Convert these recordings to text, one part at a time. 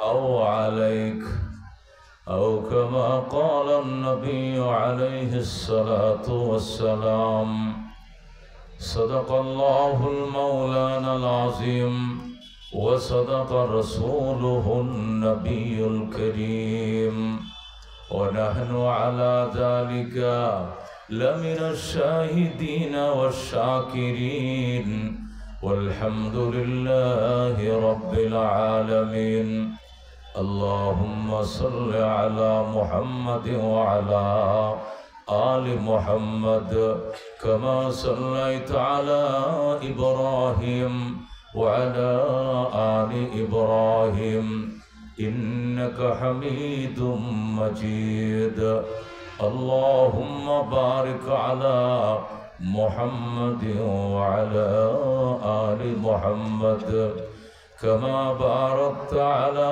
أو عليك أو كما قال النبي عليه الصلاة والسلام. صدق الله المولانا العظيم وصدق رسوله النبي الكريم، ونحن على ذلك لمن الشاهدين والشاكرين، والحمد لله رب العالمين. اللهم صل على محمد وعلى آل محمد كما صليت على إبراهيم وعلى آل إبراهيم إنك حميد مجيد. اللهم بارك على محمد وعلى آل محمد كما باركت على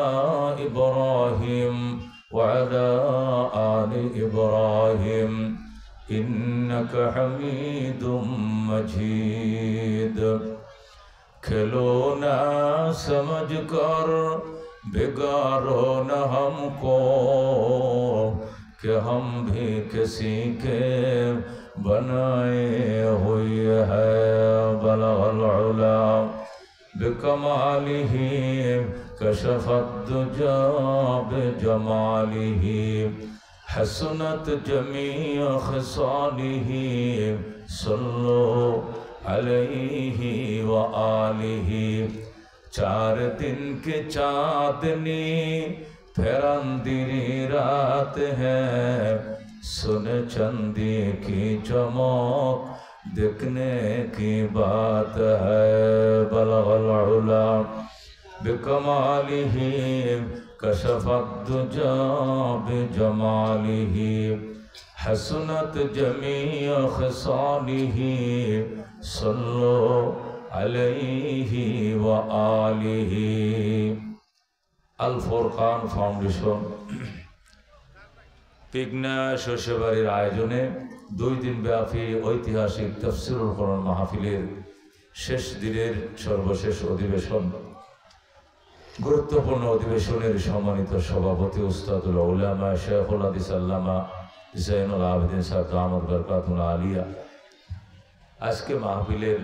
إبراهيم وعلى آل إبراهيم إنك حميد مجيد. खेलो ना समझ कर बिगाड़ो न हमको कि हम भी किसी के बनाए हुए हैं। बलगल उला बिकमालिही कशफत दुजा बिजमालिही हसनत जमीअ खिसालिही सल्लो अलैहि व आलिही। 4 दिन के चाँदनी फिर अंधेरी रात है, सुन चंदी की चमक दिखने की बात है। बलगल उला बिकमालिही कशफत दुजा बिजमालिही हसनत जमीअ खिसालिही सल्लो अलैहि व आलिही। আল ফুরকান ফাউন্ডেশন পিগনা শস্যবাড়ির আয়োজনে 2 দিন ব্যাপী ঐতিহাসিক তাফসীরুল কোরআন মাহফিলের শেষ দিনের সর্বশেষ অধিবেশন, গুরুত্বপূর্ণ অধিবেশনের সম্মানিত সভাপতি উস্তাদুল উলামা শেখুল হাদিস আল্লামা জাইনুল আবেদিন সাহেব দামাত বরকাতুল আলিয়া, আজকে মাহফিলের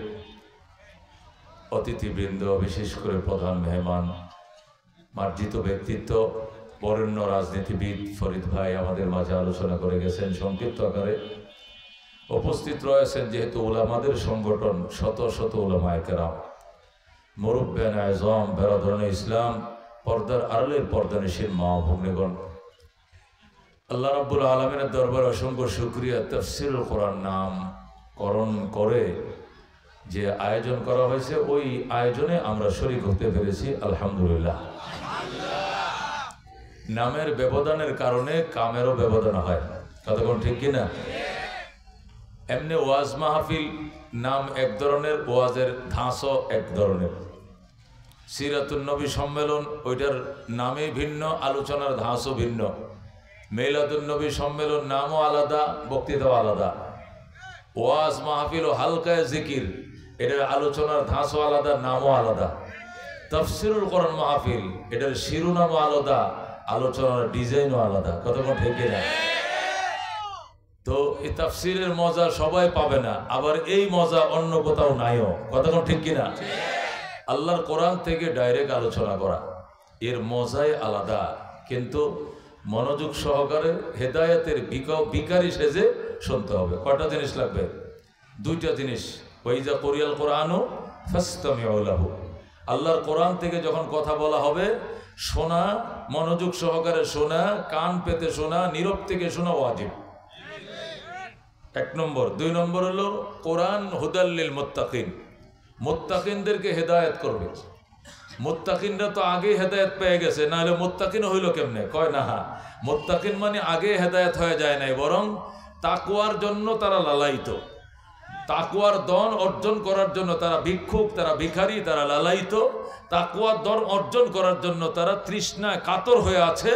অতিথিবৃন্দ, বিশেষ করে প্রধান মেহমান, মার্জিত ব্যক্তিত্ব, বরেণ্য রাজনীতিবিদ ফরিদ ভাই আমাদের মাঝে আলোচনা করে গেছেন। সংক্ষিপ্ত আকারে উপস্থিত রয়েছেন যেহেতু উলামাদের সংগঠন শত শত উলামায়ে কেরাম, মুরব্বিয়ান আযম, বেরাদরানে ইসলাম, পর্দার আড়ালের পর্দানিশীন মা ভগ্নীগণ, আল্লাহ রাব্বুল আলামিনের দরবারে অসংখ্য শুকরিয়া। তাফসীরুল কোরআন নামকরণ করে যে আয়োজন করা হয়েছে, ওই আয়োজনে আমরা শরীক হতে পেরেছি, আলহামদুলিল্লাহ। নামের ব্যবধানের কারণে কামেরও ব্যবধান হয়, কতক্ষণ ঠিক কিনা? এমনি ওয়াজ মাহফিল নাম এক ধরনের, ওয়াজের ধাঁচও এক ধরনের। সিরাতুন নবী সম্মেলন ওইটার নামে ভিন্ন, আলোচনার ধাঁচও ভিন্ন। মিলাদুন নবী সম্মেলন নামও আলাদা, বক্তৃতাও আলাদা। ওয়াজ মাহফিল ও হালকায় জিকির এটার আলোচনার ধাঁচও আলাদা, নামও আলাদা। তাফসীরুল কোরআন মাহফিল এটার শিরোনামও আলাদা, আলোচনার ডিজাইনও আলাদা, কতক্ষণ ঠিক না? তো এই তাফসীরের মজা সবাই পাবে না, আবার এই মজা অন্য কোথাও নাইও, কতক্ষণ ঠিক কিনা? আল্লাহর কোরআন থেকে ডাইরেক্ট আলোচনা করা এর মজাই আলাদা, কিন্তু মনোযোগ সহকারে হেদায়েতের বিকারী সেজে শুনতে হবে। কয়টা জিনিস লাগবে? 2টা জিনিস। ওয়াইজা কুরিয়াল কোরআনু ফাসতামিউ লাহু, আল্লাহর কোরআন থেকে যখন কথা বলা হবে শোনা, মনোযোগ সহকারে শোনা, কান পেতে শোনা, নীরব থেকে শোনা ওয়াজিব, 1 নম্বর। 2 নম্বর হলো কোরআন হুদাল লিল মুত্তাকিন, মুত্তাকিনদেরকে হেদায়েত করবে। মুত্তাকিনরা তো আগে হেদায়েত পেয়ে গেছে, না হলে মুত্তাকিন হইল কেমনে? কয় না, মুত্তাকিন মানে আগে হেদায়েত হয়ে যায় নাই, বরং তাকওয়ার জন্য তারা লালায়িত, তাকওয়ার দন অর্জন করার জন্য তারা ভিক্ষুক, তারা ভিখারি, তারা লালায়িত। তাকওয়ার দন অর্জন করার জন্য তারা তৃষ্ণায় কাতর হয়ে আছে।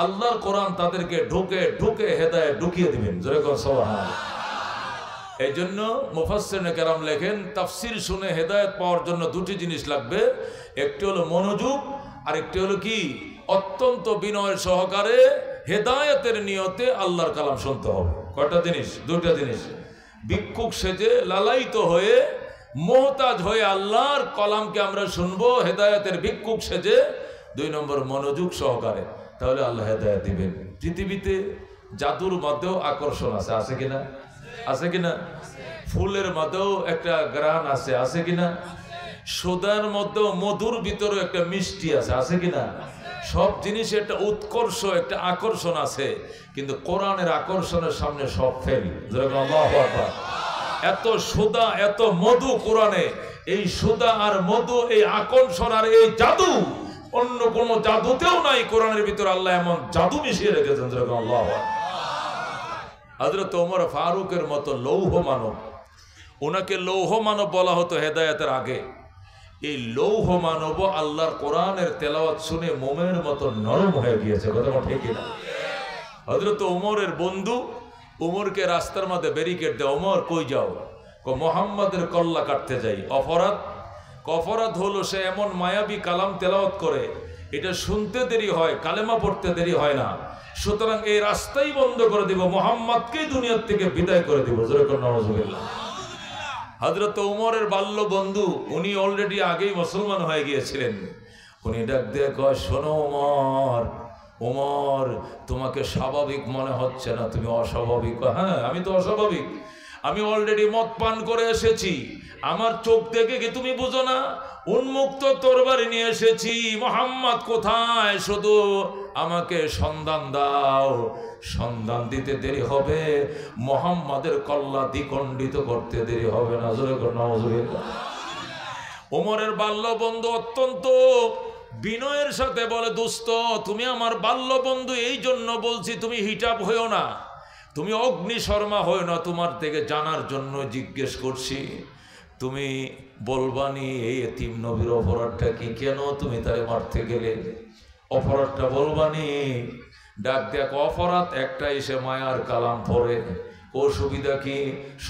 আল্লাহর কোরআন তাদেরকে ঢুকে ঢুকে হেদায়েত ঢুকিয়ে দিবেন, জোরে কর সুবহানাল্লাহ। এই জন্য মুফাসসিরিনে কেরাম লেখেন, তাফসীর শুনে হেদায়েত পাওয়ার জন্য 2টি জিনিস লাগবে, একটি হলো মনোযোগ, আরেকটি হলো কি, অত্যন্ত বিনয় সহকারে হেদায়েতের নিয়তে আল্লাহর কালাম শুনতে হবে। কয়টা জিনিস? দুইটা জিনিস। ভিক্ষুক সেজে লালায়িত হয়ে মোহতাজ হয়ে আল্লাহর কালামকে আমরা শুনবো হেদায়েতের ভিক্ষুক সেজে। 2 নম্বর মনোযোগ সহকারে, তাহলে আল্লাহ হেদায়েত দিবেন। পৃথিবীতে জাদুর মধ্যেও আকর্ষণ আছে, আছে কিনা? আছে কিনা? ফুলের মধ্যেও একটা গ্রান আছে, আছে কিনা? সোদার মধ্যেও মধুর ভিতরেও একটা মিষ্টি আছে, আছে কিনা? সব জিনিসে একটা উৎকর্ষ, একটা আকর্ষণ আছে, কিন্তু কোরআনের আকর্ষণের সামনে সব ফেল। আল্লাহু আকবার। এত সোদা, এত মধু কোরআনে। এই সোদা আর মধু, এই আকর্ষণ আর এই জাদু অন্য কোন জাদুতেও নাই। কোরআনের ভিতরে আল্লাহ এমন জাদু মিশিয়ে রেখেছেন। আল্লাহু আকবার। হযরত ওমর ফারুকের মতো লৌহ মানব, ওনাকে লৌহ মানব বলা হতো হেদায়েতের আগে। এই লৌহ মানব আল্লাহর কোরআনের তেলাওয়াত শুনে মোমের মতো নরম হয়ে গিয়েছে। কথা ঠিক কিনা? হযরত ওমরের বন্ধু ওমরকে রাস্তার মধ্যে ব্যারিকেড দেয়, ওমর কই যাও? মোহাম্মদের কল্লা কাটতে যাই। অপরাধ? অপরাধ হলো সে এমন মায়াবী কালাম তেলাওয়াত করে, এটা শুনতে দেরি হয়, কালেমা পড়তে দেরি হয় না। সুতরাং এই রাস্তাই বন্ধ করে দিব, মোহাম্মদকেই দুনিয়ার থেকে বিদায় করে দিব। নাউজুবিল্লাহ। হযরত ওমরের বাল্য বন্ধু, উনি অলরেডি আগেই মুসলমান হয়ে গিয়েছিলেন। উনি ডাক দিয়ে কয়, শোনো ওমর, ওমর তোমাকে স্বাভাবিক মনে হচ্ছে না, তুমি অস্বাভাবিক। হ্যাঁ, আমি তো অস্বাভাবিক, আমি অলরেডি মদ পান করে এসেছি। আমার চোখ দেখে কি তুমি বুঝো না? উন্মুক্ত তরবারি নিয়ে এসেছি। মোহাম্মদ কোথায়? শুধু আমাকে সন্ধান দাও। সন্ধান দিতে দেরি হবে, মোহাম্মদের কল্লা দ্বিখণ্ডিত করতে দেরি হবে না। ওমরের বাল্য বন্ধু অত্যন্ত বিনয়ের সাথে বলে, দোস্ত তুমি আমার বাল্য বন্ধু, এই জন্য বলছি তুমি হিটাপ হইও না, তুমি অগ্নি শর্মা হইও না, তোমার থেকে জানার জন্য জিজ্ঞেস করছি। তুমি বলবানি এই এতিম নবীর অপরাধটা কি, কেন তুমি তারে মারতে গেলে? অপরাধটা বলবানি? ডাক দেখ, অপরাধ একটা, এসে মায়ার কালাম পড়ে। অসুবিধা কি?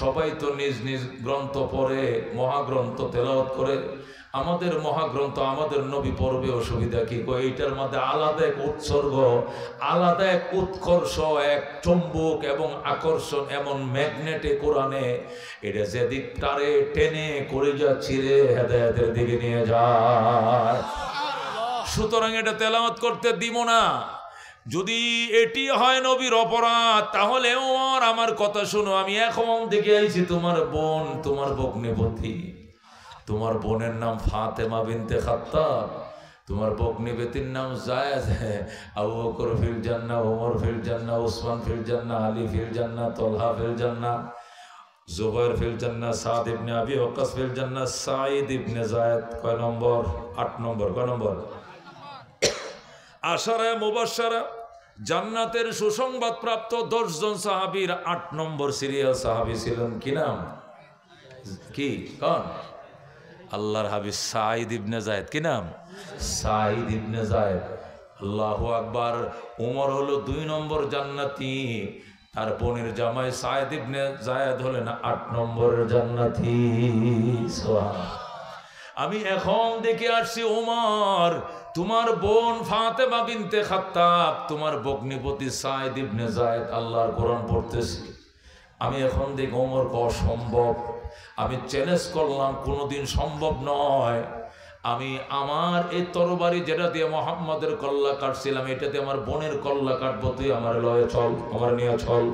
সবাই তো নিজ নিজ গ্রন্থ পড়ে, মহাগ্রন্থ তেলাওয়াত করে। আমাদের মহাগ্রন্থ আমাদের নবী পড়বে, অসুবিধা কি? এইটার মধ্যে আলাদা এক উৎসর্গ, আলাদা এক উৎকর্ষ, এক চুম্বক এবং আকর্ষণ, এমন ম্যাগনেটে কোরআনে, এটা যেদিক তারে টেনে করে যা চিরে হেদায়েতের দিকে নিয়ে যায়। সুতরাং এটা তেলাওয়াত করতে দিব না। যদি এটি হয় নবীর অপরাধ, তাহলে ওমর আমার কথা শুনো। আমি এখন দেখে আইছি তোমার বোন, তোমার ভগ্নিপতি, তোমার বোনের নাম ফাতেমা বিনতে খাত্তাব, তোমার ভগ্নিপতির নাম জায়েদ। আবু বকর ফিল জান্নাহ, ওমর ফিল জান্নাহ, উসমান ফিল জান্নাহ, আলী ফিল জান্নাহ, তলহা ফিল জান্নাহ, জুবাইর ফিল জান্নাহ, সাদ ইবনে আবি ওয়াক্কাস ফিল জান্নাহ, সাঈদ ইবনে যায়েদ। কয় নম্বর? 8 নম্বর। কয় নম্বর? আশারায়ে মুবাশশারা, জান্নাতের সুসংবাদ প্রাপ্ত 10 জন সাহাবীর 8 নম্বর সিরিয়াল সাহাবী ছিলেন। কি নাম? কি কোন? আল্লাহর হাবিব সাঈদ ইবনে যায়েদ। কি নাম? সাঈদ ইবনে যায়েদ। আল্লাহু আকবার। ওমর হলো 2 নম্বর জান্নাতি, তার বোনের জামাই সাঈদ ইবনে যায়েদ হলেন 8 নম্বরের জান্নাতি। সুবহানাল্লাহ। আমি এখন দেখে আসছি ওমর, তোমার বোন ফাতেমা বিনতে খাত্তাব, তোমার ভগ্নিপতি সাঈদ ইবনে যায়েদ আল্লাহর কোরআন পড়তেছি। আমি এখন দেখি ওমর অসম্ভব। আমি চ্যালেঞ্জ করলাম, কোনোদিন সম্ভব নয়। আমি আমার এই তরবারি যেটা দিয়ে মোহাম্মদের কল্লা কাটছিলাম, এটাতে আমার বোনের কল্লা কাটবো, তুই আমার লয়ে চল, আমার নিয়ে চল।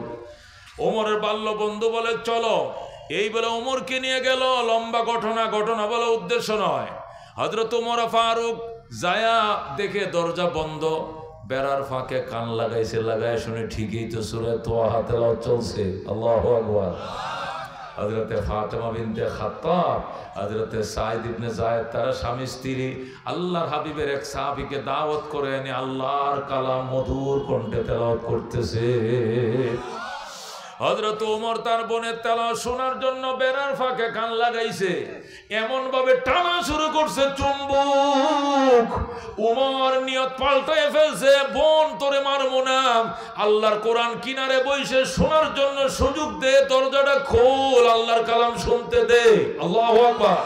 ওমরের বাল্য বন্ধু বলে চলো। এই বলে ওমরকে নিয়ে গেল। লম্বা ঘটনা বলে উদ্দেশ্য নয়। হযরত ওমর ফারুক যায়া দেখে দরজা বন্ধ, বেড়ার ফাঁকে কান লাগাইছে, লাগায় শুনে ঠিকই তো সূরা তোহা তেলাওয়াত চলছে। আল্লাহু আকবার। হযরতে ফাতেমা বিনতে খাত্তাব, হযরতে সাঈদ ইবনে যায়েদ, তারা স্বামী স্ত্রী আল্লাহর হাবিবের এক সাহাবীকে দাওয়াত করে এনে আল্লাহর কালাম মধুর কণ্ঠে তেলাওয়াত করতেছে। হযরত ওমর তার বোনের তেলাওয়াত শোনার জন্য বেড়ার ফাঁকে কান লাগাইছে, এমন ভাবে টানা শুরু করছে চুম্বক। ওমর নিয়ত পাল্টায় ফেলছে, বোন তোরে মারবো না, আল্লাহর কোরআন কিনারে বসে শোনার জন্য সুযোগ দে, দরজাটা খোল, আল্লাহর কালাম শুনতে দে। আল্লাহু আকবার।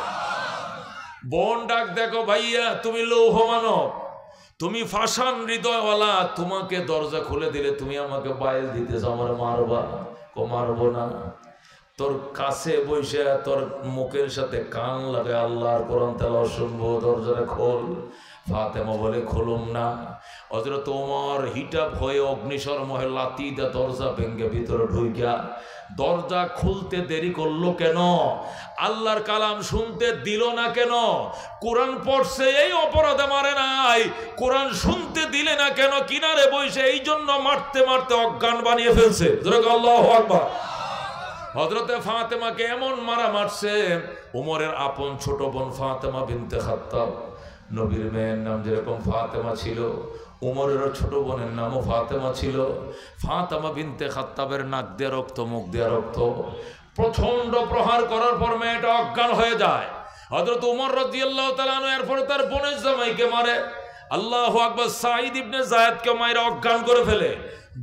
বোন ডাক দেখো, ভাইয়া তুমি লৌহ মানব, তুমি ফাশান হৃদয়ওয়ালা, তোমাকে দরজা খুলে দিলে তুমি আমাকে বাইল দিতেছ, আমার মারবা? মারবো না। তোর কাছে বসে তোর মুখের সাথে কান লাগে আল্লাহর কোরআন তেলাওয়াত শুনবো, দরজাটা খোল। ফাতেমা বলে খুলুম না। হযরত ওমর হিটাপ হয়ে অগ্নিশর্ম হয়ে লাথি দা দরজা ভেঙে ভিতরে ঢুইকা, দরজা খুলতে দেরি করলো কেন? আল্লাহর কালাম শুনতে দিল না কেন? কোরআন পড়ছে এই অপরাধে মারে নাই, কোরআন শুনতে দিলে না কেন? কিনারে বসে এই জন্য মারতে মারতে অজ্ঞান বানিয়ে ফেলছে। আল্লাহু আকবার। হযরতে ফাতেমাকে এমন মারা মারছে, ওমরের আপন ছোট বোন ফাতেমা বিনতে খাত্তাব, নবীর মেয়ের নাম যেরকম ফাতেমা ছিল, উমরেরও ছোট বোনের নামও ফাতেমা ছিল। ফাতেমা বিনতে খাত্তাবের নাক দিয়ে রক্ত, মুখ দিয়ে রক্ত। প্রচন্ড প্রহার করার পর মেয়েটা অজ্ঞান হয়ে যায়। হযরত উমর রাদিয়াল্লাহু তাআলা আনহু এরপরে তার বোনের জামাইকে মারে। আল্লাহু আকবার। সাঈদ ইবনে যায়েদকে মাইরা অজ্ঞান করে ফেলে।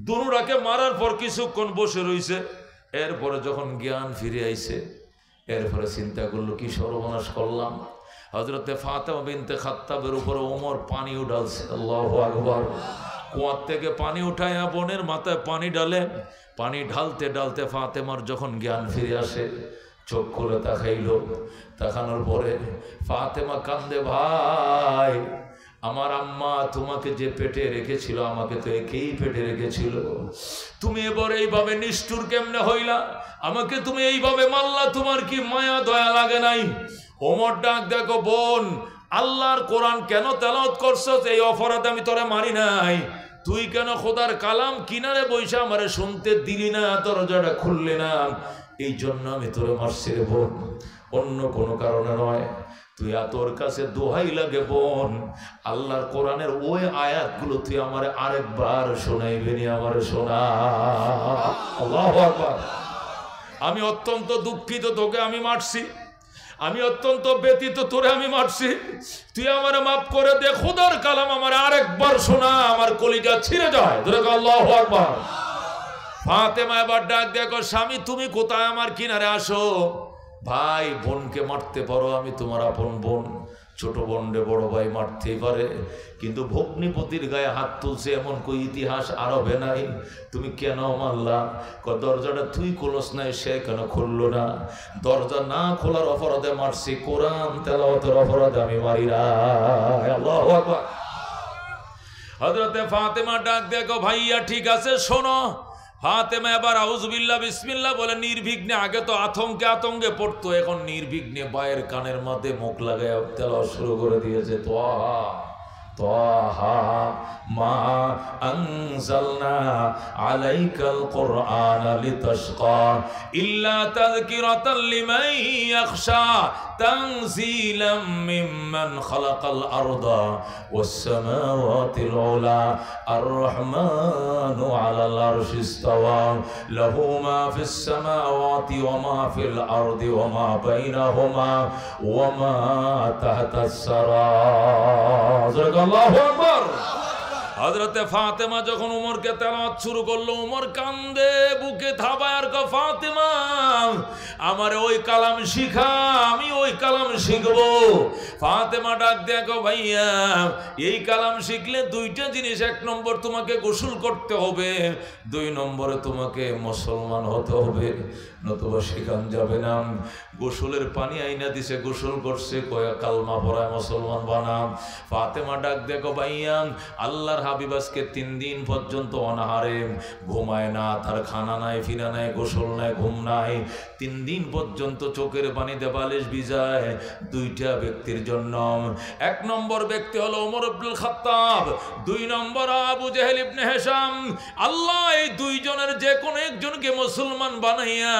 দুনুরাকে মারার পর কিছুক্ষণ বসে রইছে। এরপরে যখন জ্ঞান ফিরে আইছে, এরপরে চিন্তা করলো কি সর্বনাশ করলাম। হযরতে ফাতেমা বিনতে খাত্তাবের উপরে ওমর পানি উঠালছে। আল্লাহু আকবার। কুয়ার থেকে পানি উঠায়া বোনের মাথায় পানি ডালে। পানি ঢালতে ঢালতে ফাতেমার যখন জ্ঞান ফিরে আসে, চোখ খুলে তাকাইল। তাকানোর পরে ফাতেমা কান্দে, ভাই আমার আম্মা তোমাকে যে পেটে রেখেছিল, আমাকে তো একেই পেটে রেখেছিল, তুমি এবার এইভাবে নিষ্ঠুর কেমনে হইলা? আমাকে তুমি এইভাবে মারলা, তোমার কি মায়া দয়া লাগে নাই? ওমর ডাক, দেখো বোন, আল্লাহর কোরআন কেন তেলাওয়াত করছস? এই অপরাধ আমি তোরে মারি নাই। তুই কেন খোদার কালাম কিনারে বইসা আমারে শুনতে দিলি না, দরজাটা খুললি না, এই জন্য আমি তোরে মারছি রে বোন, অন্য কোনো কারণে নয়। তুই তোর কাছে দোহাই লাগে বোন, আল্লাহর কোরআনের ওই আয়াতগুলো তুই আমারে আরেকবার শোনাইবেনি, আমারে শোনা। আল্লাহু আকবার। আমি অত্যন্ত দুঃখিত, তোকে আমি মারছি, আমি অত্যন্ত ব্যথিত, তোরে আমি মারছি, তুই আমারে মাফ করে দে, খোদার কালাম আমার আরেকবার শোনা, আমার কলিজা ছিঁড়ে যায়। আল্লাহু আকবার। ফাতেমা এবার ডাক, দেখো স্বামী তুমি কোথায়, আমার কিনারে আসো। ভাই বোনকে মারতে পারো, আমি তোমার আপন বোন, ছোট বোনরে বড় ভাই মারতেই পারে, কিন্তু ভগ্নিপতির গায়ে হাত তুলছে এমন কই ইতিহাস আরবে নাই, তুমি কেন মারলা? দরজাটা তুই খুলস নাই, সে কেন খুললো না? দরজা না খোলার অপরাধে মারছি, কোরআন তেলাওয়াতের অপরাধে আমি মারি না। আল্লাহু আকবার। হযরতে ফাতেমা ডাক, দেখো ভাইয়া ঠিক আছে শোনো। ফাতেমা এবার আউযুবিল্লাহ বিসমিল্লাহ বলে নির্বিঘ্নে, আগে তো আতঙ্কে আতঙ্কে পড়তো, এখন নির্বিঘ্নে বায়ের কানের মধ্যে মুখ লাগায় তেলাওয়াত শুরু করে দিয়েছে। তোহা তোহা মা আনজালনা আলাইকাল কুরআনা লিতাশকা ইল্লা তাযকিরাতাল লিমান ইয়াখশা তানজিলাম মিম্মান খালাকাল আরদা ওয়াস সামাওয়াতিল উলা আর রাহমানু আলাল আরশি ইসতাওয়া লাহু মা ফিস সামাওয়াতি ওয়া মা ফিল আরদি ওয়া মা বাইনাহুমা ওয়া মা তাহতাস সারা। আল্লাহু আকবার। হযরতে ফাতেমা যখন উমরকে তেলাওয়াত শুরু করলো, উমর কান্দে, বুকে থাবায় আর কয়, ফাতেমা আমারে ওই কালাম শিখা, আমি ওই কালাম শিখবো। ফাতেমা ডাক দেখো ভাইয়া, এই কালাম শিখলে দুইটা জিনিস, এক নম্বর তোমাকে গোসল করতে হবে, দুই নম্বরে তোমাকে মুসলমান হতে হবে, নতুবা শিখান যাবে না। গোসলের পানি আইনা দিছে, গোসল করছে, কয়া কালমা পড়ায় মুসলমান বানাম। ফাতেমা ডাক দেখো ভাইয়া, আল্লাহর হাবিব আজকে 3 দিন পর্যন্ত অনাহারে, ঘুমায় না, তার খানা নাই, ফিনা নাই, গোসল নাই, ঘুম নাই, 3 দিন পর্যন্ত চোখের পানিতে বালিশ ভিজায়। দুইটা ব্যক্তির জন্য, এক নম্বর ব্যক্তি হলো ওমর ইবনুল খাত্তাব, 2 নম্বর আবু জেহেল ইবনে হিশাম। আল্লাহ এই দুইজনের যে কোনো একজনকে মুসলমান বানাইয়া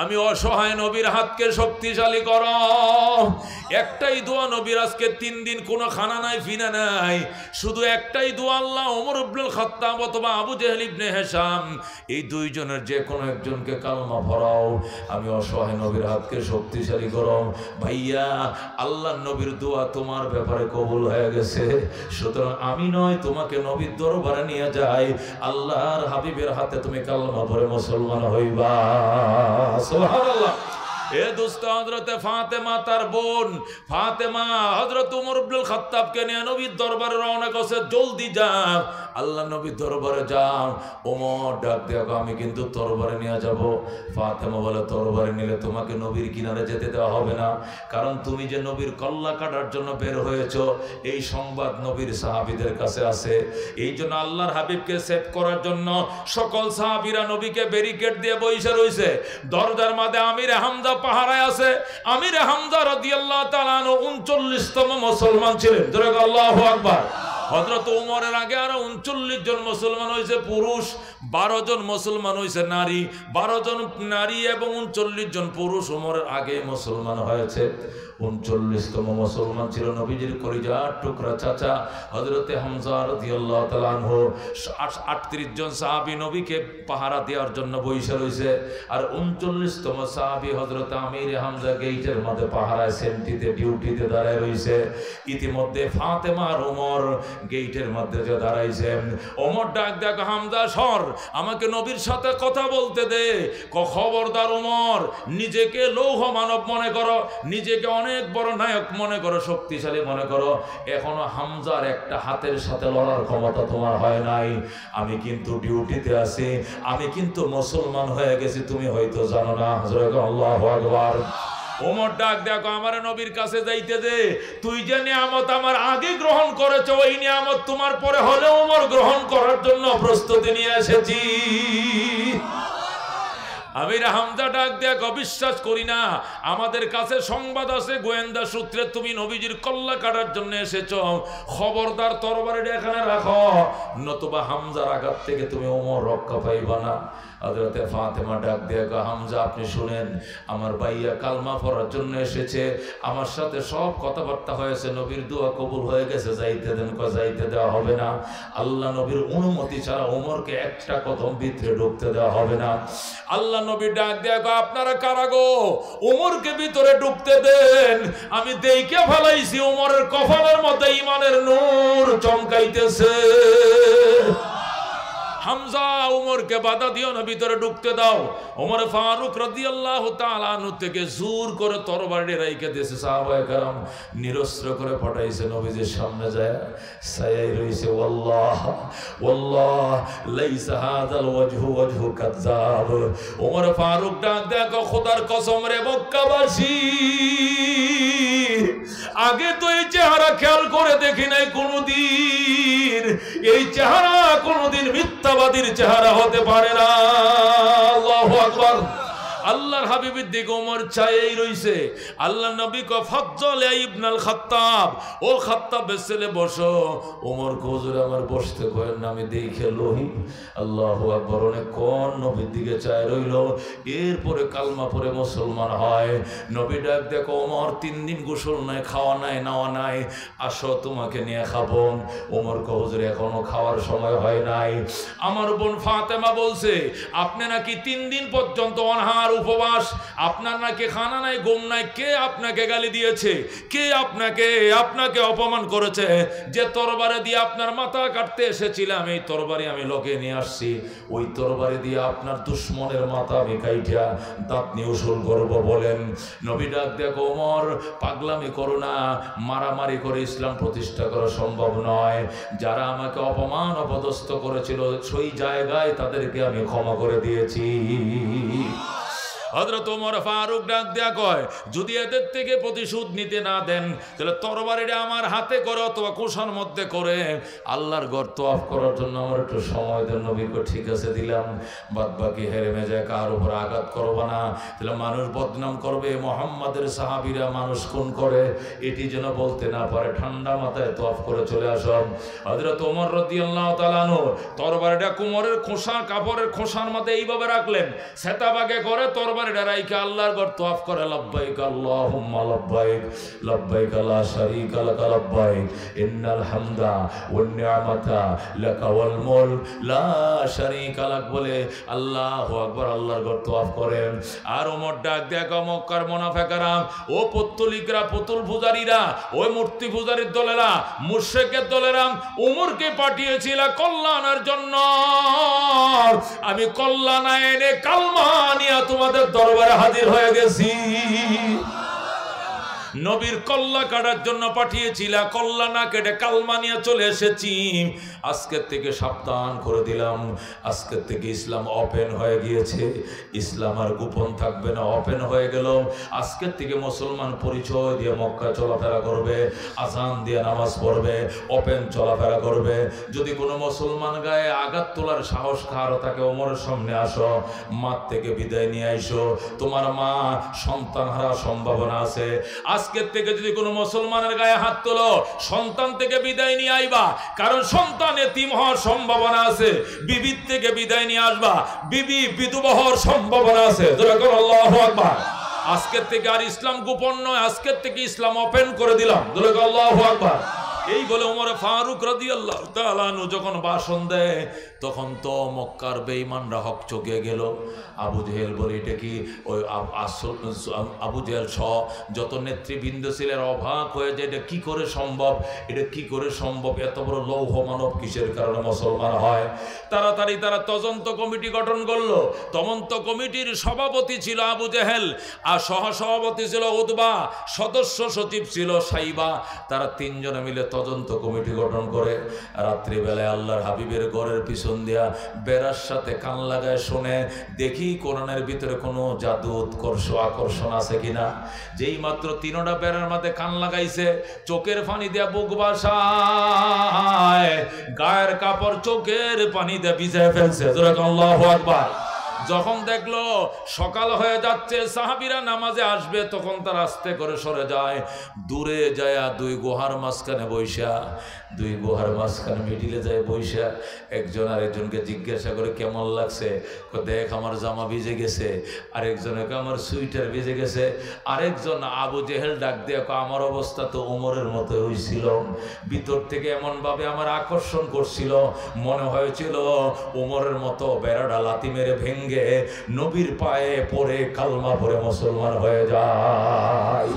আমি অসহায় নবীর হাতকে শক্তিশালী করো। একটাই দোয়া নবীর, আজকে 3 দিন কোনো খানা নাই, ফিনা নাই, শুধু একটাই দোয়া, আল্লাহ ওমর ইবনুল খাত্তাব অথবা আবু জেহেল ইবনে হিশাম এই দুইজনের যে কোনো একজনকে কালমা পড়াও, আমি অসহায় নবীর হাতকে শক্তিশালী করো। ভাইয়া আল্লাহর নবীর দোয়া তোমার ব্যাপারে কবুল হয়ে গেছে, সুতরাং আমি নয়, তোমাকে নবীর দরবারে নিয়ে যাই, আল্লাহর হাবিবের হাতে তুমি কালমা পড়ে মুসলমান হইবা। সুবহানাল্লাহ। এ দোস্ত, হযরতে ফাতেমা তার বোন ফাতেমা হযরত ওমর ইবনুল খাত্তাবকে নিয়ে নবীর দরবারে রওনা করছে। জলদি যাও, আল্লাহ নবীর দরবারে যাও। ওমর ডাক দিয়ে আমি কিন্তু তরবারে নিয়ে যাব। ফাতেমা বলে, তরবারে নিলে তোমাকে নবীর কিনারে যেতে দেওয়া হবে না, কারণ তুমি যে নবীর কল্লা কাটার জন্য বের হয়েছো এই সংবাদ নবীর সাহাবীদের কাছে আছে। এই জন্য আল্লাহর হাবিবকে সেভ করার জন্য সকল সাহাবীরা নবীকে ব্যারিকেড দিয়ে বসে রয়েছে। দরজার মাঝে আমিরে হামজা পাহারায় আছে। আমিরে হামজা রাদিয়াল্লাহু তাআলা 39তম মুসলমান ছিলেন। জোরে আল্লাহু আকবার। হযরত ওমরের আগে আরো 39 জন মুসলমান হয়েছে পুরুষ, 12 জন মুসলমান হয়েছে নারী। 12 জন নারী এবং 39 জন পুরুষ ওমরের আগে মুসলমান হয়েছে। 39তম মুসলমান ছিল নবীজির কলিজার টুকরা চাচা হযরতে হামজা রাদিয়াল্লাহু তাআলা আনহু। 38 জন সাহাবী নবীকে পাহারা দেওয়ার জন্য বসে রয়েছে। আর 39তম সাহাবী হযরত আমির হামজা গেটের মধ্যে পাহারায় সেন্টিতে ডিউটিতে দাঁড়ায় রয়েছে। ইতিমধ্যে ফাতেমা আর ওমর গেটের মধ্যে যে দাঁড়াইছেন। ওমর ডাক ডাক, হামজা সর, আমাকে নবীর সাথে কথা বলতে দে। খবরদার ওমর, নিজেকে লৌহ মানব মনে করো, নিজেকে অনেক বড় নায়ক মনে করো, শক্তিশালী মনে করো, এখনো হামজার একটা হাতের সাথে লড়ার ক্ষমতা তোমার হয় নাই। আমি কিন্তু ডিউটিতে আছি, আমি কিন্তু মুসলমান হয়ে গেছি, তুমি হয়তো জানো না। আল্লাহু আকবার। ওমর ডাক দেখো, আমার নবীর কাছে যাইতে দে। তুই যে নিয়ামত আমার আগে গ্রহণ করেছ ওই নিয়ামত তোমার পরে হলে ওমর গ্রহণ করার জন্য প্রস্তুতি নিয়ে এসেছি। আমির হামজা ডাক দেখ, অবিশ্বাস করি না, আমাদের কাছে সংবাদ আছে গোয়েন্দা সূত্রে তুমি নবীজির কল্লা কাটার জন্য এসেছ। খবরদার তরবারিটা এখানে রাখো, নতুবা হামজার আঘাত থেকে তুমি ওমর রক্ষা পাইবা না। হযরতে ফাতেমা ডাক দিয়ে, হামজা আপনি শুনেন, আমার ভাইয়া কালমা পড়ার জন্য এসেছে, আমার সাথে সব কথাবার্তা হয়েছে, নবীর দোয়া কবুল হয়ে গেছে, যাইতে দেন। যাইতে দেওয়া হবে না, আল্লাহ নবীর অনুমতি ছাড়া ওমরকে একটা কদম ভিতরে ঢুকতে দেওয়া হবে না। আল্লাহ নবী ডাক দিয়ে, আপনারা কারা গো, ওমরকে ভিতরে ঢুকতে দেন। আমি দেখে ফেলাইছি ওমরের কপালের মধ্যে ইমানের নূর চমকাইতেছে। হামজা, ওমরকে বাধা দিও না, ভিতরে ঢুকতে দাও। ওমর ফারুক রাদিয়াল্লাহু তাআলা আনহু থেকে জোর করে তরবারি রাইখা দিয়েছে। সাহাবায়ে কেরাম নিরস্ত্র করে পাঠাইছে নবীজির সামনে যায় ছায়ায় রইছে। ওয়াল্লাহ ওয়াল্লাহ লাইসা হাযাল ওয়াজহু ওয়াজহু কাযাব। ওমর ফারুক ডাক দেখো, খোদার কসম রে মক্কাবাসী, আগে তো এই চেহারা খেয়াল করে দেখি নাই কোনদিন। এই চেহারা কোনদিন মিথ্যাবাদীর চেহারা হতে পারে না। আল্লাহু আকবার। আল্লাহর হাবিবের দিকে ওমর চাইই রইছে। আল্লাহ নবী কো ফাজ্জাল ইবনুল খাত্তাব, ও খাত্তাবের ছেলে বসো। ওমর হুজুর আমার বসতে করেন না, আমি দেখে লই। আল্লাহু আকবার। অনেক কোন নবীর দিকে চাই রইল। এরপরে কালমা পড়ে মুসলমান হয়। নবী ডাক দেখো, ওমর 3 দিন গোসল নাই, খাওয়া নাই, নাওয়া নাই, আসো তোমাকে নিয়ে খাবো। ওমর কো হুজুর এখনো খাওয়ার সময় হয় নাই। আমার বোন ফাতেমা বলছে, আপনি নাকি 3 দিন পর্যন্ত অনাহার উপবাস, আপনার নাকি খানা নাই, ঘুম নাই। কে আপনাকে গালি দিয়েছে? কে আপনাকে অপমান করেছে? যে তরবারি দিয়ে আপনার মাথা কাটতে এসেছিলাম, এই তরবারি আমি লোকে নিয়ে আসছি। ওই তরবারি দিয়ে আপনার দুশ্মনের মাথা আমি কাইটা দাঁত নিয়ে উসুল করব বলেন। নবী ডাক দেখো, ওমর পাগলামি করো না, মারামারি করে ইসলাম প্রতিষ্ঠা করা সম্ভব নয়। যারা আমাকে অপমান অপদস্থ করেছিল সেই জায়গায় তাদেরকে আমি ক্ষমা করে দিয়েছি। হযরত ওমর ফারুক ডাক দেয়া কয়, যদি এদের থেকে প্রতিশোধ নিতে না দেন তাহলে তরবারিটা আমার হাতে করে অথবা কোষার মধ্যে করে আল্লাহর ঘর তওয়াফ করার জন্য আমার একটু সময় দেন। নবী কো ঠিক আছে দিলাম, বাদ বাকি হেরে মেজে কার উপর আঘাত করবো না, তাহলে মানুষ বদনাম করবে মুহাম্মাদের সাহাবীরা মানুষ খুন করে, এটি যেন বলতে না পারে। ঠান্ডা মাথায় তওয়াফ করে চলে আসুন। হযরত ওমর রাদিয়াল্লাহু তাআলা আনহু তরবারিটা কোমরের খোসা, কাপড়ের খোসার মধ্যে এইভাবে রাখলেন, সেতাবাগে করে তরবারিটা রাইখা আল্লাহর ঘর তওয়াফ করে। লব্বাইক আল্লাহুম্মা লব্বাইক, লব্বাইক লা শারীকা লাক লব্বাইক, ইন্নাল হামদা ওয়ান নি'মাতা লাকা ওয়াল মুলক লা শারীকা লাক বলে আল্লাহু আকবার আল্লাহর ঘর তওয়াফ করেন। আর ওমর ডাক দেখা, মক্কার মুনাফিকরা, ও পত্তলিকরা, পুতুল পূজারীরা, ওই মূর্তি পূজারীর দলেরা, মুশরিকের দলেরা ওমরকে পাঠিয়েছিল কল্যাণের জন্য। আমি কল্যাণ এনে কালমা নিয়ে তোমাদের নবীর দরবারে হাজির হয়ে গেছি। নবীর কল্লা কাটার জন্য পাঠিয়েছিলা, কল্লা না কেটে কালমা নিয়ে চলে এসেছি। আজকের থেকে সাবধান করে দিলাম, আজকের থেকে ইসলাম ওপেন হয়ে গিয়েছে, ইসলাম আর গোপন থাকবে না, ওপেন হয়ে গেল। আজকের থেকে মুসলমান পরিচয় দিয়ে মক্কা চলাফেরা করবে, আজান দিয়ে নামাজ পড়বে, ওপেন চলাফেরা করবে। যদি কোনো মুসলমান গায়ে আঘাত তোলার সাহস কারো থাকে, ওমরের সামনে আসো, মার থেকে বিদায় নিয়ে আইসো, তোমার মা সন্তান হারার সম্ভাবনা আছে। আজকের থেকে যদি কোনো মুসলমানের গায়ে হাত তোলো, সন্তান থেকে বিদায় নিয়ে আইবা, কারণ সন্তান এতিম হওয়ার সম্ভাবনা আছে। বিবির থেকে বিদায় নিয়ে আসবা, বিবি বিধবা হওয়ার সম্ভাবনা আছে। আল্লাহু আকবার। আজকের থেকে আর ইসলাম গোপন নয়, আজকের থেকে ইসলাম ওপেন করে দিলাম। আল্লাহু আকবার। এই বলে ওমর ফারুক রাদিয়াল্লাহু তাআলা আনহু যখন ভাষণ দেয়, তখন তো মক্কার বেঈমানরা হক চোখে গেল। আবু জেহেল বলে, এটা কি ওই আবু জেহেল সহ যত নেতৃবৃন্দ ছিলেন অবাক হয়ে যায়, এটা কি করে সম্ভব, এটা কি করে সম্ভব, এত বড় লৌহ মানব কিসের কারণে মুসলমান হয়। তাড়াতাড়ি তারা তদন্ত কমিটি গঠন করলো। তদন্ত কমিটির সভাপতি ছিল আবু জেহেল, আর সহসভাপতি ছিল উতবা, সদস্য সচিব ছিল সাইবা। তারা তিনজনে মিলে তদন্ত কমিটি গঠন করে রাত্রিবেলায় আল্লাহর হাবিবের ঘরের পিছন দিয়া বেড়ার সাথে কান লাগায় শুনে, দেখি কোরআনের ভিতরে কোনো জাদু উৎকর্ষ আকর্ষণ আছে কিনা। যেই মাত্র তিনটা বেড়ার মাঝে কান লাগাইছে, চোখের পানি দিয়া বুক বাসায়, গায়ের কাপড় চোখের পানি দিয়ে ভিজায় ফেলছে। আল্লাহু আকবার। যখন দেখলো সকাল হয়ে যাচ্ছে, সাহাবীরা নামাজে আসবে, তখন তার আস্তে করে সরে যায়। দূরে যায় দুই গুহার মাঝখানে বৈশা, দুই গুহার মাঝখানে মিডিলে যায় বৈশা, একজন আরেকজনকে জিজ্ঞাসা করে কেমন লাগছে, দেখ আমার জামা ভিজে গেছে, আরেকজনকে আমার সুইটার ভিজে গেছে। আরেকজন আবু জেহেল ডাক দিয়ে, আমার অবস্থা তো ওমরের মতো হয়েছিল, ভিতর থেকে এমন ভাবে আমার আকর্ষণ করছিল, মনে হয়েছিল ওমরের মতো বেড়াটা লাথি মেরে ভেঙ্গে নবীর পায়ে পড়ে কালমা পড়ে মুসলমান হয়ে যায়।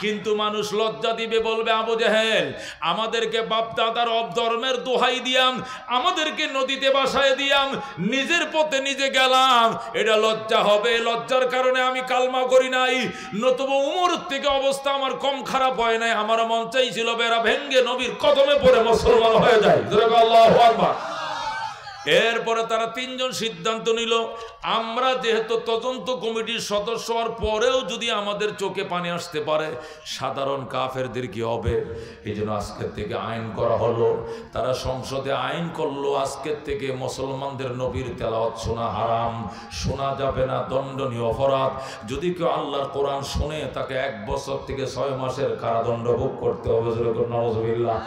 কিন্তু মানুষ লজ্জা দিবে, বলবে আবু জেহেল আমাদেরকে বাপ দাদার অবধর্মের দোহাই দিয়াম, আমাদেরকে নদীতে বাসায় দিয়াম, নিজের পথে নিজে গেলাম, এটা লজ্জা হবে। লজ্জার কারণে আমি কালমা করি নাই, নতুবা উমর থেকে অবস্থা আমার কম খারাপ হয় নাই। আমার মন চাইছিল বেড়া ভেঙ্গে নবীর কদমে পড়ে মুসলমান হয়ে যায়। আল্লাহু আকবার। এরপরে তারা তিনজন সিদ্ধান্ত নিল, আমরা যেহেতু তদন্ত কমিটির সদস্য হওয়ার পরেও যদি আমাদের চোখে পানি আসতে পারে, সাধারণ কাফেরদের কি হবে। এই জন্য আজকের থেকে আইন করা হলো। তারা সংসদে আইন করলো, আজকের থেকে মুসলমানদের নবীর তেলাওয়াত শোনা হারাম, শোনা যাবে না, দণ্ডনীয় অপরাধ। যদি কেউ আল্লাহর কোরআন শুনে, তাকে 1 বছর থেকে 6 মাসের কারাদণ্ড ভোগ করতে হবে। নাউযুবিল্লাহ।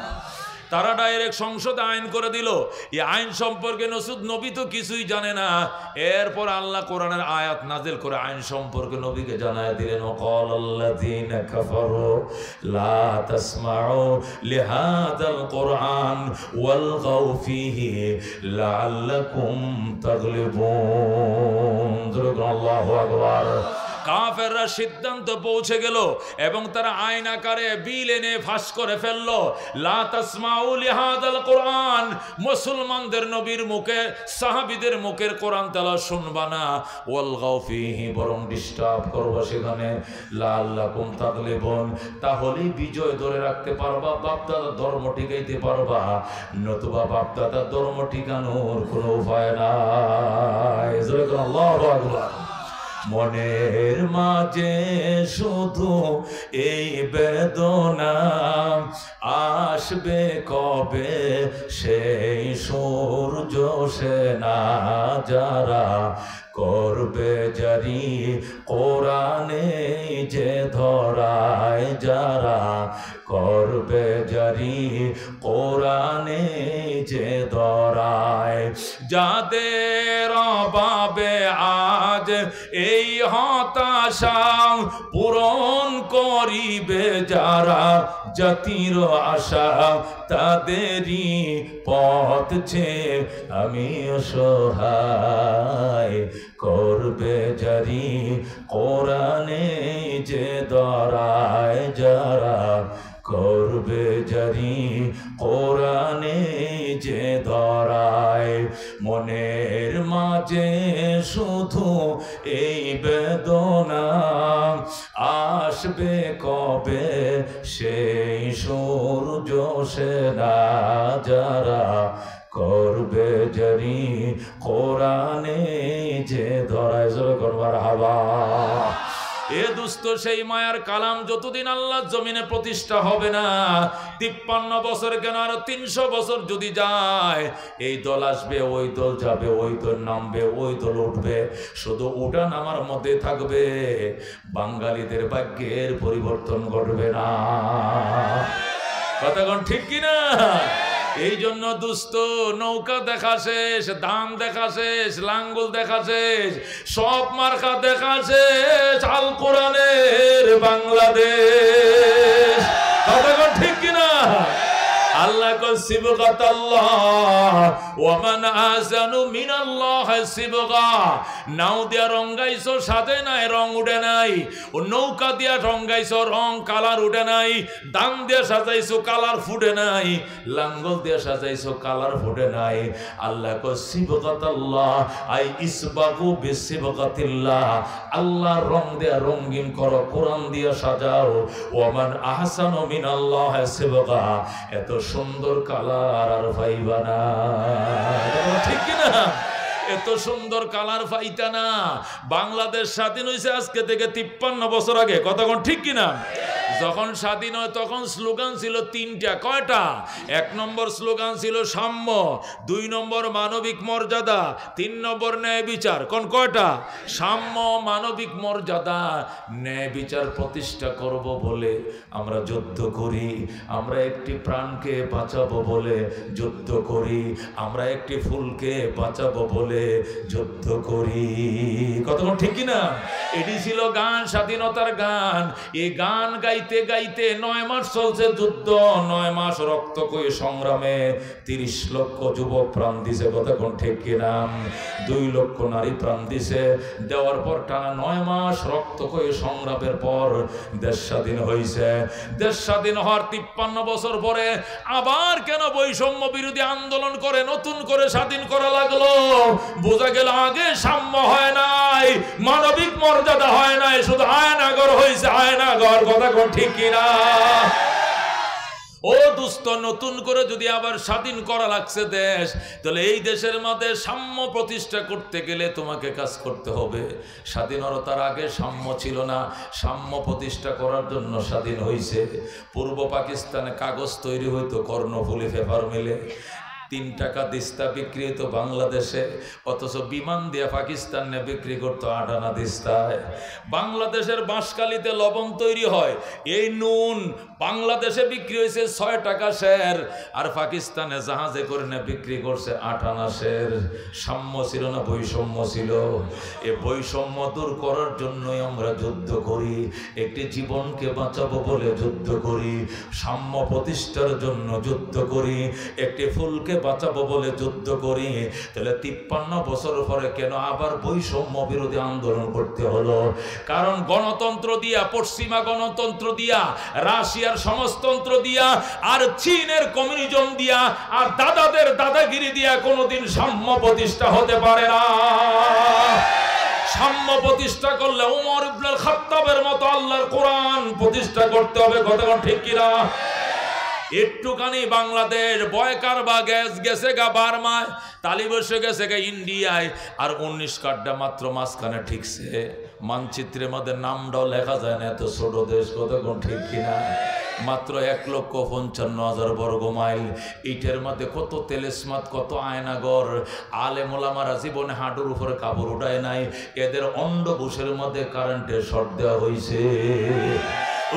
তারা ডাইরেক্ট সংসদে আইন করে দিল। এই আইন সম্পর্কে নবী তো কিছুই জানে না। এরপর আল্লাহ কোরআনের আয়াত নাজিল করে আইন সম্পর্কে নবীকে জানায় দিলেন, ওয়াকালাল্লাযীনা কাফারু লা তাসমাউ লিহাযাল কুরআন ওয়ালগাউ ফীহি লাআল্লাকুম তাগলিবুন। আল্লাহু আকবার। কাফেররা সিদ্ধান্ত পৌঁছে গেল এবং তারা আইন আকারে বিল এনে ফাঁস করে ফেলল, লা তাসমাউ লিহাযাল কুরআন, মুসলমানদের নবীর মুখে সাহাবীদের মুখের কোরআন তেলাওয়াত শুনবা না, ওয়ালগাউ ফীহি, বরং ডিস্টার্ব করবা সেখানে, লাআল্লাকুম তাগলিবুন, তাহলেই বিজয় ধরে রাখতে পারবা, বাপদাদা ধর্ম টিকাইতে পারবা, নতুবা বাপদাদা ধর্ম টিকানোর কোনো উপায় নাই। আল্লাহু আকবার। মনের মাঝে শুধু এই বেদনা, আসবে কবে সেই সূর্য সেনা, যারা করবে জারি কোরআনে যে ধরায়, যারা করবে জারি কোরআনে যে ধরায়, যাদের অভাবে আজ এই হতাশা পূরণ করিবে যারা জাতির আশা, তাদেরই পথ ছে আমি অসহায়, করবে জারি কোরআনে যে ধরায়, যারা করবে জারি কোরআনে যে ধরায়, মনের মাঝে শুধু এই বেদনা, আসবে কবে সেই সূর্য সেনা, যারা করবে জারি কোরআনে যে ধরায়। জোরে করবার হাওয়া। এ দুস্থ সেই মায়ার কালাম যতদিন আল্লাহ জমিনে প্রতিষ্ঠা হবে না, 53 বছর কেন আর 300 বছর যদি যায়, এই দল আসবে, ওই দল যাবে, ওই দল নামবে, ওই দল উঠবে, শুধু ওটা নামার মধ্যে থাকবে, বাঙালিদের ভাগ্যের পরিবর্তন ঘটবে না। কথা কোন ঠিক কিনা? এই জন্য দুস্থ নৌকা দেখা শেষ, ধান দেখা শেষ, লাঙ্গল দেখা শেষ, সব মার্কা দেখা শেষ, আল কোরআনের বাংলাদেশ। কথা ঠিক কিনা? আল্লাহ কল সিবগাতাল্লাহ ওয়া মান আহসানু মিনাল্লাহ সিবগা। নাও দিয়া রঙ্গাইছো, সাজে নাই, রং উঠে নাই। ও নৌকা দিয়া রঙ্গাইছো, রং কালার উঠে নাই। দান দিয়া সাজাইছো, কালার ফুটে নাই। লাঙ্গল দিয়া সাজাইছো, কালার ফুটে নাই। আল্লাহ কল সিবগাতাল্লাহ আই ইসবাগু বিসিবগাতিল্লাহ। আল্লাহ রং দিয়া রঙিন করো, কোরআন দিয়া সাজাও। ওয়া মান আহসানু মিনাল্লাহ সিবগা। এত সুন্দর কালার আর পাইবা না। ঠিক কিনা? এত সুন্দর কালার পাইতা না। বাংলাদেশ স্বাধীন হয়েছে আজকে থেকে 53 বছর আগে। কথা কোন ঠিক কিনা? যখন স্বাধীন হয় তখন স্লোগান ছিল 3টা। কয়টা? 1 নম্বর স্লোগান ছিল সাম্য, 2 নম্বর মানবিক মর্যাদা, 3 নম্বর ন্যায় বিচার। কোন কয়টা? সাম্য, মানবিক মর্যাদা, ন্যায় বিচার প্রতিষ্ঠা করব বলে আমরা যুদ্ধ করি। আমরা একটি প্রাণকে বাঁচাবো বলে যুদ্ধ করি। আমরা একটি ফুলকে বাঁচাবো বলে যুদ্ধ করি। কতক্ষণ ঠিক কিনা? এটি ছিল গান, স্বাধীনতার গান। এই গান গাইতে গাইতে 9 মাস চলছে যুদ্ধ। 9 মাস রক্তক্ষয়ী সংগ্রামে 30 লক্ষ যুবক প্রাণ দিছে। কতক্ষণ ঠিক কিনা? 2 লক্ষ নারী প্রাণ দিছে। দেওয়ার পর টানা 9 মাস রক্তক্ষয়ী সংগ্রামের পর দেশ স্বাধীন হয়েছে। দেশ স্বাধীন হওয়ার 53 বছর পরে আবার কেন বৈষম্য বিরোধী আন্দোলন করে নতুন করে স্বাধীন করা লাগলো? বোঝা গেল আগে সাম্য হয় নাই, মানবিক মর্যাদা হয় নাই, শুধু আয়নাগর হয়েছে, আয়নাগর। কথা কোন ঠিক কিনা? ও দুস্থ, নতুন করে যদি আবার স্বাধীন করা লাগছে দেশ, তাহলে এই দেশের মধ্যে সাম্য প্রতিষ্ঠা করতে গেলে তোমাকে কাজ করতে হবে। স্বাধীনতার আগে সাম্য ছিল না, সাম্য প্রতিষ্ঠা করার জন্য স্বাধীন হয়েছে। পূর্ব পাকিস্তানে কাগজ তৈরি হইতো কর্ণফুলী পেপার মিলে। 3 টাকা দিস্তা বিক্রি হতো বাংলাদেশে, অথচ বিমান দিয়ে পাকিস্তানে বিক্রি করতো 8 আনা দিস্তায়। বাংলাদেশের বাঁশখালীতে লবণ তৈরি হয়, এই নুন বাংলাদেশে বিক্রি হয়েছে 6 টাকা শের, আর পাকিস্তানে জাহাজে করে না বিক্রি করছে 8 আনা শের। সাম্য ছিল না বৈষম্য ছিল? এ বৈষম্য দূর করার জন্যই আমরা যুদ্ধ করি। একটি জীবনকে বাঁচাবো বলে যুদ্ধ করি, সাম্য প্রতিষ্ঠার জন্য যুদ্ধ করি, একটি ফুলকে বাঁচাবো বলে যুদ্ধ করি। তাহলে 53 বছর পরে কেন আবার বৈষম্য বিরোধী আন্দোলন করতে হলো? কারণ গণতন্ত্র দিয়া, পশ্চিমা গণতন্ত্র দিয়া, রাশিয়ার সমাজতন্ত্র দিয়া, আর চীনের কমিউনিজম দিয়া, আর দাদাদের দাদাগিরি দিয়া কোনোদিন সাম্য প্রতিষ্ঠা হতে পারে না। সাম্য প্রতিষ্ঠা করলে উমর ইবনুল খাত্তাবের মতো আল্লাহর কোরআন প্রতিষ্ঠা করতে হবে। কথা ঠিক কিনা? একটুখানি বাংলাদেশ বয়কার বা গ্যাস গেছে গা বার্মায়, তালি বসে গেছে গা ইন্ডিয়ায়, আর 19 কাঠটা মাত্র মাঝখানে ঠিকছে। মানচিত্রের মধ্যে নামটাও লেখা যায় না, এত ছোট দেশ। কতক্ষণ ঠিক কিনা? মাত্র 1,55,000 বর্গ মাইল। ইটের মধ্যে কত তেলেসমাত, কত আয়নাগর। আলেম ওলামারা জীবনে হাঁটুর উপরে কাপড় উঠায় নাই। এদের অন্ডকোষের মধ্যে কারেন্টের শর্ট দেওয়া হয়েছে।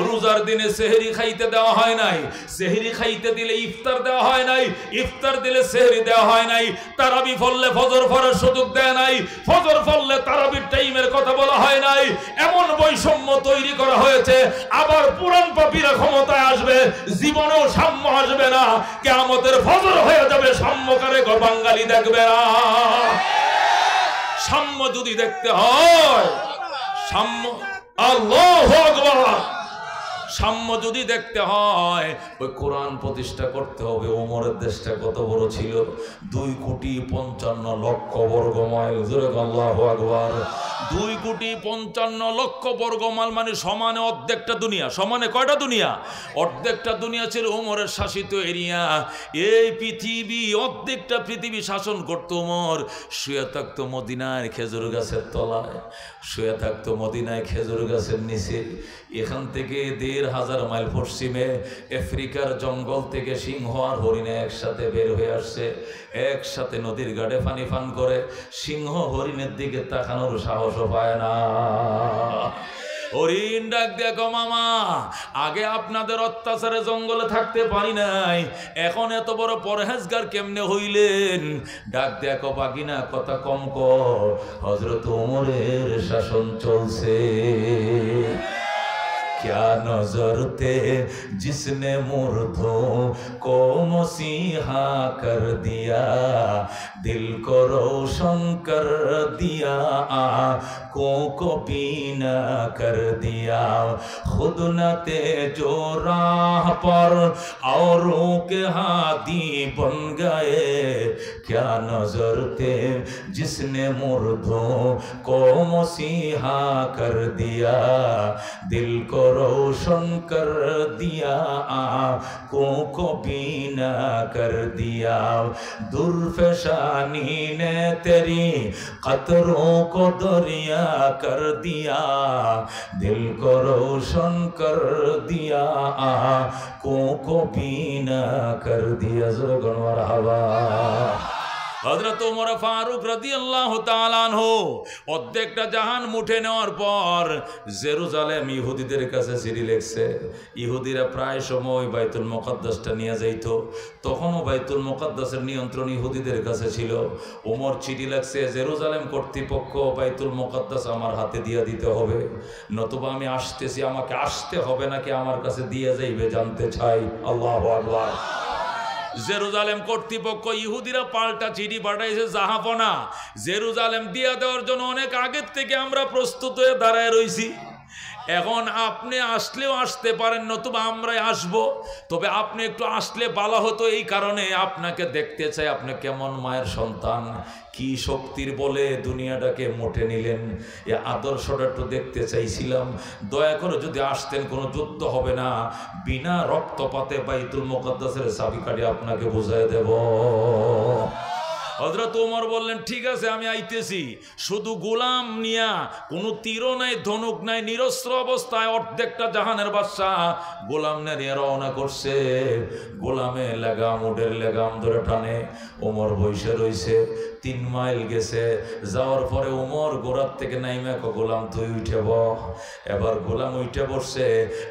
রোজার দিনে সেহরি খাইতে দেওয়া হয় নাই, সেহরি খাইতে দিলে ইফতার দেওয়া হয় নাই, ইফতার দিলে সেহরি দেওয়া হয় নাই। তারাবি পড়লে ফজর পড়ার সুযোগ দেয় নাই, ফজর পড়লে তারাবির টাইমের কথা বলা হয় নাই। এমন বৈষম্য তৈরি করা হয়েছে। আবার পুরান পাপীরা ক্ষমতায় আসবে, জীবনেও সাম্য আসবে না। কিয়ামতের ফজর হয়ে যাবে, সাম্যকারে বাঙালি দেখবে না। সাম্য যদি দেখতে হয়, সাম্য। আল্লাহু আকবার। সাম্য যদি দেখতে হয় ওই কোরআন প্রতিষ্ঠা করতে হবে। ওমরের দেশটা কত বড় ছিল, 2,55,00,000 বর্গ মাইল। জোরে আল্লাহু আকবার। 2,55,00,000 বর্গ মাইল মানে সমানে অর্ধেকটা দুনিয়া। সমানে কয়টা দুনিয়া? অর্ধেকটা দুনিয়া ছিল ওমরের শাসিত এরিয়া। এই পৃথিবী, অর্ধেকটা পৃথিবী শাসন করতো ওমর। শুয়ে থাকতো মদিনার খেজুর গাছের তলায়, শুয়ে থাকতো মদিনায় খেজুর গাছের নিচে। এখান থেকে 1,500 মাইল পশ্চিমে আফ্রিকার জঙ্গল থেকে সিংহ আর হরিণে একসাথে বের হয়ে আসছে, একসাথে নদীর ঘাটে পানি পান করে। সিংহ হরিণের দিকে তাকানোর সাহসও পায় না। হরিণ ডাক দেখো মামা, আগে আপনাদের অত্যাচারে জঙ্গলে থাকতে পারি নাই, এখন এত বড় পরহেজগার কেমনে হইলেন? ডাক দেখো বাগিনা কথা কম কর, হযরত ওমরের শাসন চলছে। क्या नजर थे जिसने मुर्दों को मसीहा कर दिया, दिल को रोशन कर दिया, आँखों को बीना कर दिया, खुद न थे जो राह पर औरों के हादी बन गए। क्या नजर थे जिसने मुर्दों को मसीहा कर दिया, दिल को रोशन कर दिया, आँखों को बीना कर दिया, दुर्फशानी ने तेरी कतरों को दरिया कर दिया, दिल को रोशन कर दिया, आँखों को बीना कर दिया। ज़रा मरहबा। হযরত ওমর ফারুক রাদিয়াল্লাহু তাআলা আনহু অর্ধেকটা জাহান মুঠে নেওয়ার পর জেরুজালেম ইহুদিদের কাছে চিঠি লিখছে। ইহুদিরা প্রায় সময় বাইতুল মুকাদ্দাসটা নিয়ে যাইত, তখনও বাইতুল মুকাদ্দাসের নিয়ন্ত্রণ ইহুদিদের কাছে ছিল। ওমর চিঠি লিখছে, জেরুজালেম কর্তৃপক্ষ বাইতুল মুকাদ্দাস আমার হাতে দিয়ে দিতে হবে, নতুবা আমি আসতেছি, আমাকে আসতে হবে নাকি আমার কাছে দিয়ে যাইবে জানতে চাই। আল্লাহু আকবার। জেরুজালেম কর্তৃপক্ষ ইহুদিরা পাল্টা চিঠি পাঠাইছে, জাহাপনা জেরুজালেম দিয়া দেওয়ার জন্য অনেক আগের থেকে আমরা প্রস্তুত হয়ে দাঁড়ায় রইছি, এখন আপনি আসলেও আসতে পারেন, নতুবা আমরাই আসবো, তবে আপনি একটু আসলে ভালো হতো, এই কারণে আপনাকে দেখতে চাই, আপনি কেমন মায়ের সন্তান, কি শক্তির বলে দুনিয়াটাকে মোটে নিলেন, এ আদর্শটা একটু দেখতে চাইছিলাম, দয়া করে যদি আসতেন কোনো যুদ্ধ হবে না, বিনা রক্তপাতে বাইতুল মুকাদ্দাসের চাবিকাঠি আপনাকে বুঝাই দেব। হযরত ওমর বললেন, ঠিক আছে আমি আইতেছি, শুধু গোলাম নিয়া, কোনো তীরও নাই, ধনুক নাই, নিরস্ত্র অবস্থায় অর্ধেকটা জাহানের বাদশাহ গোলাম নিয়ে রওনা করছে। গোলামে লেগাম, উডের লেগাম ধরে টানে, ওমর বসে রইছে। 3 মাইল গেছে, যাওয়ার পরে ওমর গোড়ার থেকে নাইমা, গোলাম তুই উঠে বহ। এবার গোলাম উঠে বসছে,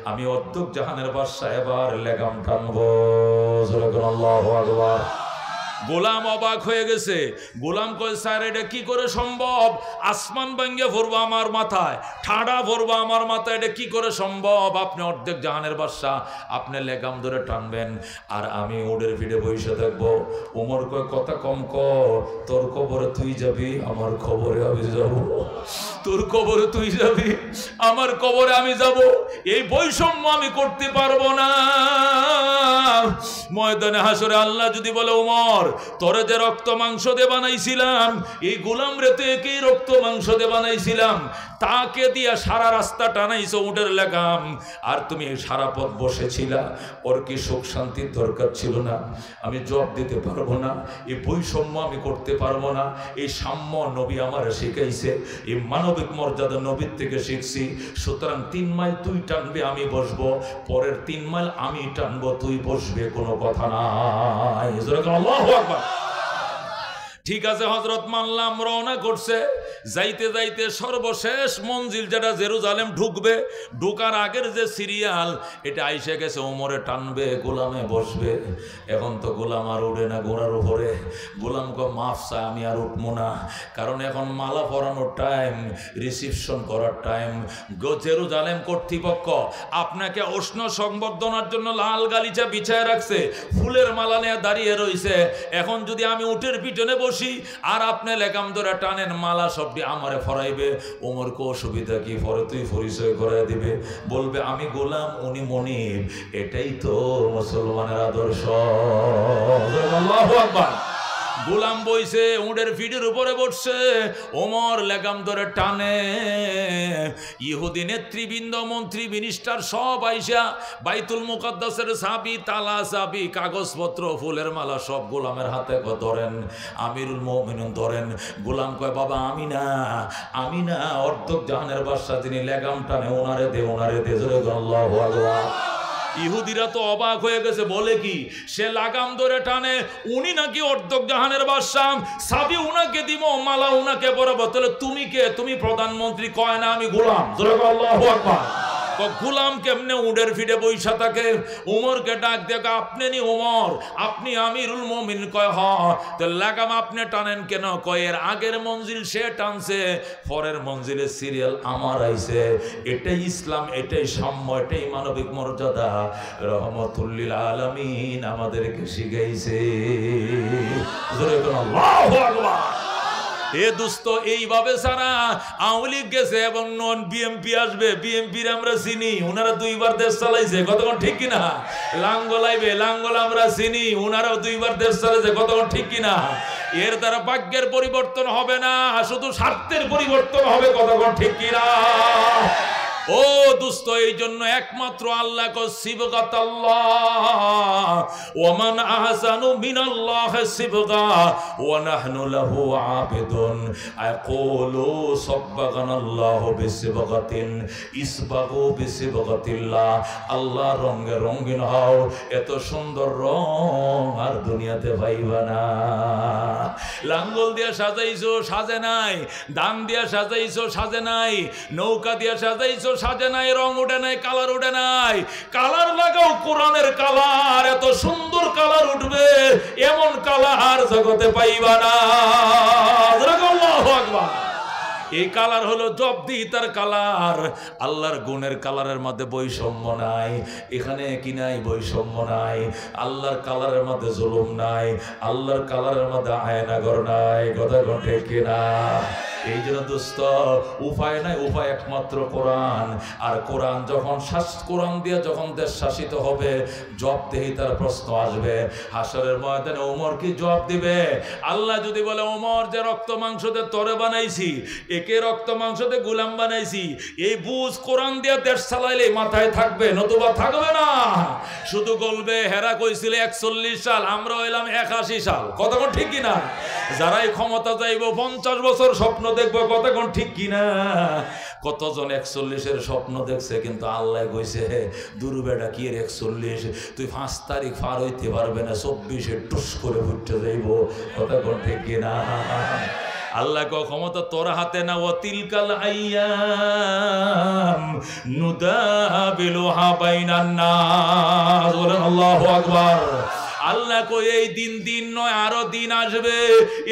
আমি অর্ধেক জাহানের বাদশাহ, এবার লেগাম টানবো। আল্লাহু আকবার। গোলাম অবাক হয়ে গেছে। গোলাম কয়, স্যার এটা কি করে সম্ভব? আসমান ভাঙ্গে পড়বো আমার মাথায়, ঠাডা পড়বো আমার মাথায়, এটা কি করে সম্ভব? আপনি অর্ধেক জাহানের বাদশাহ, আপনি লেগাম ধরে টানবেন আর আমি উডের ভিড়ে বসে থাকবো। ওমর কয়, কথা কম কর, তোর কবরে তুই যাবি, আমার খবরে আমি যাব। তোর কবরে তুই যাবি, আমার কবরে আমি যাব, এই বৈষম্য আমি করতে পারবো না। ময়দানে হাসরে আল্লাহ যদি বলে, ওমর তোরে যে রক্ত মাংস দিয়ে বানাইছিলাম, এই গোলাম রে তো একই রক্ত মাংস দিয়ে বানাইছিলাম, তাকে দিয়া সারা রাস্তা টানাইছো উটের লেগাম, আর তুমি সারা পথ বসেছিলা, ওর কি সুখ শান্তির দরকার ছিল না? আমি জবাব দিতে পারবো না, এই বৈষম্য আমি করতে পারবো না। এই সাম্য নবী আমার শিখাইছে, এই মানবিক মর্যাদা নবীর থেকে শিখছি। সুতরাং 3 মাইল তুই টানবে, আমি বসবো, পরের 3 মাইল আমি টানবো, তুই বসবে, কোনো কথা নাই। আল্লাহু আকবার। ঠিক আছে হযরত মানলাম, রওনা করছে। যাইতে যাইতে সর্বশেষ মঞ্জিল যেটা জেরুজালেম ঢুকবে, ঢুকার আগের যে সিরিয়াল এটা আইসে গেছে, ওমরে টানবে, গোলামে বসবে। এখন তো গোলাম আর উড়ে না ঘোড়ার উপরে। গোলাম মাফ চাই, আমি আর উঠবো না, কারণ এখন মালা পরানোর টাইম, রিসিপশন করার টাইম। জেরুজালেম কর্তৃপক্ষ আপনাকে উষ্ণ সংবর্ধনার জন্য লাল গালিচা বিছায় রাখছে, ফুলের মালা নিয়ে দাঁড়িয়ে রয়েছে। এখন যদি আমি উটের পিছনে বসি আর আপনি লেগাম ধরে টানেন, মালা সবটি আমারে ফরাইবে। ওমর কো অসুবিধা কি, পরে তুই পরিচয় করে দিবে, বলবে আমি গোলাম, উনি মনিব। এটাই তো মুসলমানের আদর্শ। আল্লাহু আকবার। গোলাম বইছে, উটের পিঠের উপরে বসছে, ওমর লেগাম ধরে টানে। ইহুদি নেতৃবৃন্দ, মন্ত্রী, মিনিস্টার সব আইসা বাইতুল মুকাদ্দাসের চাবি, তালা, চাবি, কাগজপত্র, ফুলের মালা সব গোলামের হাতে ধরেন। আমিরুল মুমিনিন ধরেন। গোলাম কয়, বাবা আমি না, আমি না, অর্ধক জাহানের বাদশা যিনি লেগাম টানে, ওনারে দে, ওনারে দে। আল্লাহু আকবার। ইহুদিরা তো অবাক হয়ে গেছে, বলে কি সে লাগাম ধরে টানে, উনি নাকি অর্ধক জাহানের বাদশা, চাবি উনাকে দিব, মালা উনাকে পরাবো। তাহলে তুমি কে? তুমি প্রধানমন্ত্রী। কয় না, আমি গোলাম। আল্লাহু আকবার। গোলাম কেমনে উডের ফিরে বৈশা থাকে? উমরকে ডাক দেখ, আপনি নি উমর, আপনি আমিরুল মুমিন? কয় হ। তো লাগাম আপনি টানেন কেন? কয় এর আগের মঞ্জিল সে টানছে, পরের মঞ্জিলের সিরিয়াল আমার আইছে। এটাই ইসলাম, এটাই সাম্য, এটাই মানবিক মর্যাদা রহমতুল্লিল আলামিন আমাদেরকে শিখাইছে। আল্লাহু আকবার। এ দোস্ত, এইভাবে সারা আওয়ামী লীগ গেছে এবং নন বিএমপি আসবে। বিএমপির আমরা চিনি, ওনারা দুইবার দেশ চালাইছে, কতক্ষণ ঠিক কিনা? লাঙ্গল আইবে, লাঙ্গল আমরা চিনি, ওনারাও দুইবার দেশ চালাইছে, কতক্ষণ ঠিক কিনা? এর দ্বারা ভাগ্যের পরিবর্তন হবে না, শুধু স্বার্থের পরিবর্তন হবে, কতক্ষণ ঠিক কিনা? ও দোস্ত, এই জন্য একমাত্র আল্লাহ কো সিবগাতাল্লাহ, ওমান আহসানু মিনাল্লাহি সিবগা ওয়া নাহনু লাহু আবিদুন। আয়াকুলু সাব্বাগানাল্লাহু বিসিবগাতিন ইসবাগু বিসিবগাতিল্লাহ। আল্লাহ রঙে রঙিন হও, এত সুন্দর রং আর দুনিয়াতে পাইবা না। লাঙ্গল দিয়া সাজাইছো, সাজে নাই। ধান দিয়া সাজাইছো, সাজে নাই। নৌকা দিয়া সাজাইছো, সাজে নাই। রং উঠে নাই, কালার উঠে নাই। কালার লাগাও কোরআনের কালার, এত সুন্দর কালার উঠবে, এমন কালার জগতে পাইবা না। আল্লাহু আকবার। এই কালার হলো জবদিহিতার কালার। আল্লাহর গুণের কালারের মধ্যে বৈষম্য নাই, এখানে কি নাই? বৈষম্য নাই। আল্লাহর কালারের মধ্যে জুলুম নাই, আল্লাহর কালারের মধ্যে আয়নাগর নাই, কথা ঘটে কিনা? এই জন্য দোস্ত, উপায় নাই, উপায় একমাত্র কোরআন। আর কোরআন যখন কোরআন দিয়ে যখন দেশ শাসিত হবে, জবাবদিহিতার প্রশ্ন আসবে। হাসরের ময়দানে ওমর কি জবাব দিবে? আল্লাহ যদি বলে, ওমর যে রক্ত মাংসতে তরে বানাইছি, একে রক্ত মাংসতে গোলাম বানাইছি, এই বুঝ কোরআন দিয়ে দেশ চালাইলে মাথায় থাকবে, নতুবা থাকবে না। শুধু বলবে, হেরা কইছিল 41 সাল, আমরা হইলাম 81 সাল, কতক্ষণ ঠিক কিনা? যারাই ক্ষমতা চাইব 50 বছর স্বপ্ন দেখবো, কতক্ষণ ঠিক কিনা? কতজন 41-এর স্বপ্ন দেখছে, কিন্তু আল্লাহ কইছে, দুর্বেটা কি এর 41, তুই 5 তারিখ পার হইতে পারবে না, 24-এ টুস করে ফুটতে যাইব, কতক্ষণ ঠিক কিনা? আল্লাহ কো ক্ষমতা তোর হাতে না। ও তিলকাল আইয়াম নুদাবিলুহা বাইনান নাস। বলেন আল্লাহু আকবার। আল্লাহ কো এই দিন দিন নয়, আরো দিন আসবে,